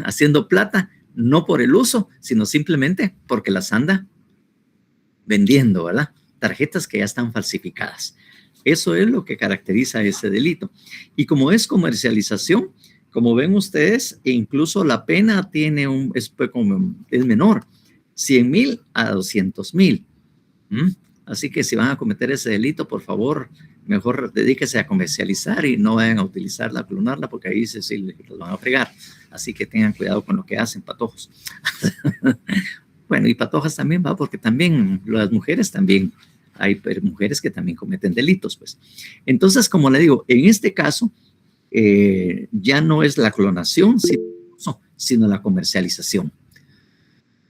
haciendo plata, no por el uso, sino simplemente porque las anda vendiendo, ¿verdad? Tarjetas que ya están falsificadas. Eso es lo que caracteriza ese delito. Y como es comercialización, como ven ustedes, incluso la pena es menor, 100,000 a 200,000. Así que si van a cometer ese delito, por favor, mejor dedíquese a comercializar y no vayan a utilizarla, a clonarla, porque ahí sí los van a fregar. Así que tengan cuidado con lo que hacen, patojos. Bueno, y patojas también, va, porque también las mujeres también, hay mujeres que también cometen delitos, pues. Entonces, como le digo, en este caso, ya no es la clonación, sino la comercialización.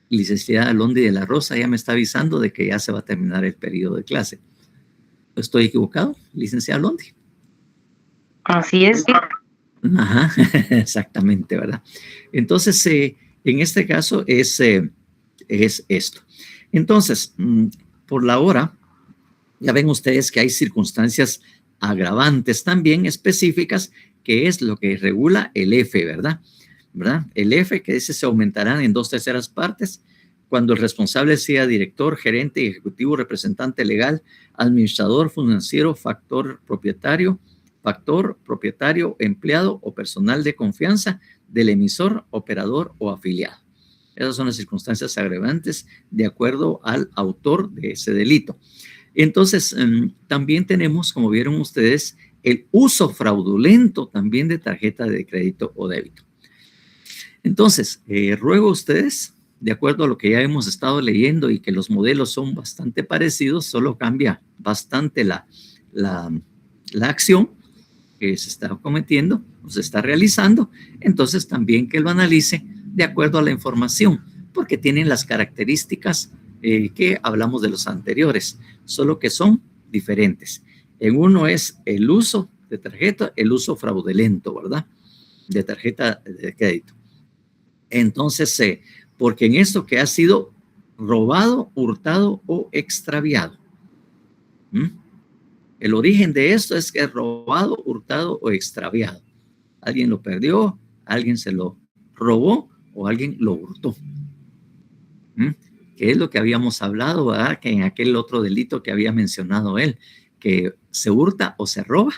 Licenciada Londi de la Rosa ya me está avisando de que ya se va a terminar el periodo de clase. ¿Estoy equivocado, licenciada Londi?
Así es.
Ajá, exactamente, ¿verdad? Entonces, en este caso es esto. Entonces, por la hora, ya ven ustedes que hay circunstancias agravantes también específicas, que es lo que regula el F, ¿verdad? El F, que dice se aumentarán en 2/3 partes cuando el responsable sea director, gerente, ejecutivo, representante legal, administrador financiero, factor, propietario, empleado o personal de confianza del emisor, operador o afiliado. Esas son las circunstancias agravantes de acuerdo al autor de ese delito. Entonces, también tenemos, como vieron ustedes, el uso fraudulento también de tarjeta de crédito o débito. Entonces, ruego a ustedes, de acuerdo a lo que ya hemos estado leyendo y que los modelos son bastante parecidos, solo cambia bastante la acción que se está cometiendo o se está realizando, entonces también que lo analice de acuerdo a la información, porque tienen las características que hablamos de los anteriores, solo que son diferentes. En uno es el uso de tarjeta, el uso fraudulento, ¿verdad? De tarjeta de crédito. Entonces, porque en esto que ha sido robado, hurtado o extraviado. El origen de esto es que es robado, hurtado o extraviado. Alguien lo perdió, alguien se lo robó o alguien lo hurtó. Que es lo que habíamos hablado, ¿verdad? Que en aquel otro delito que había mencionado él, que se hurta o se roba,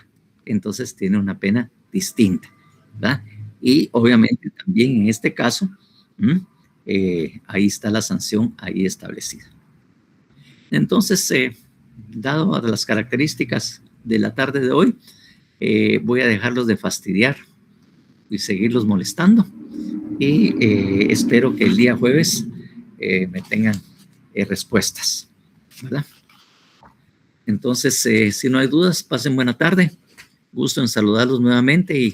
entonces tiene una pena distinta, ¿verdad? Y obviamente también en este caso, ahí está la sanción ahí establecida. Entonces, dado las características de la tarde de hoy, voy a dejarlos de fastidiar y seguirlos molestando. Y espero que el día jueves me tengan respuestas, ¿verdad? Entonces, si no hay dudas, pasen buena tarde. Gusto en saludarlos nuevamente y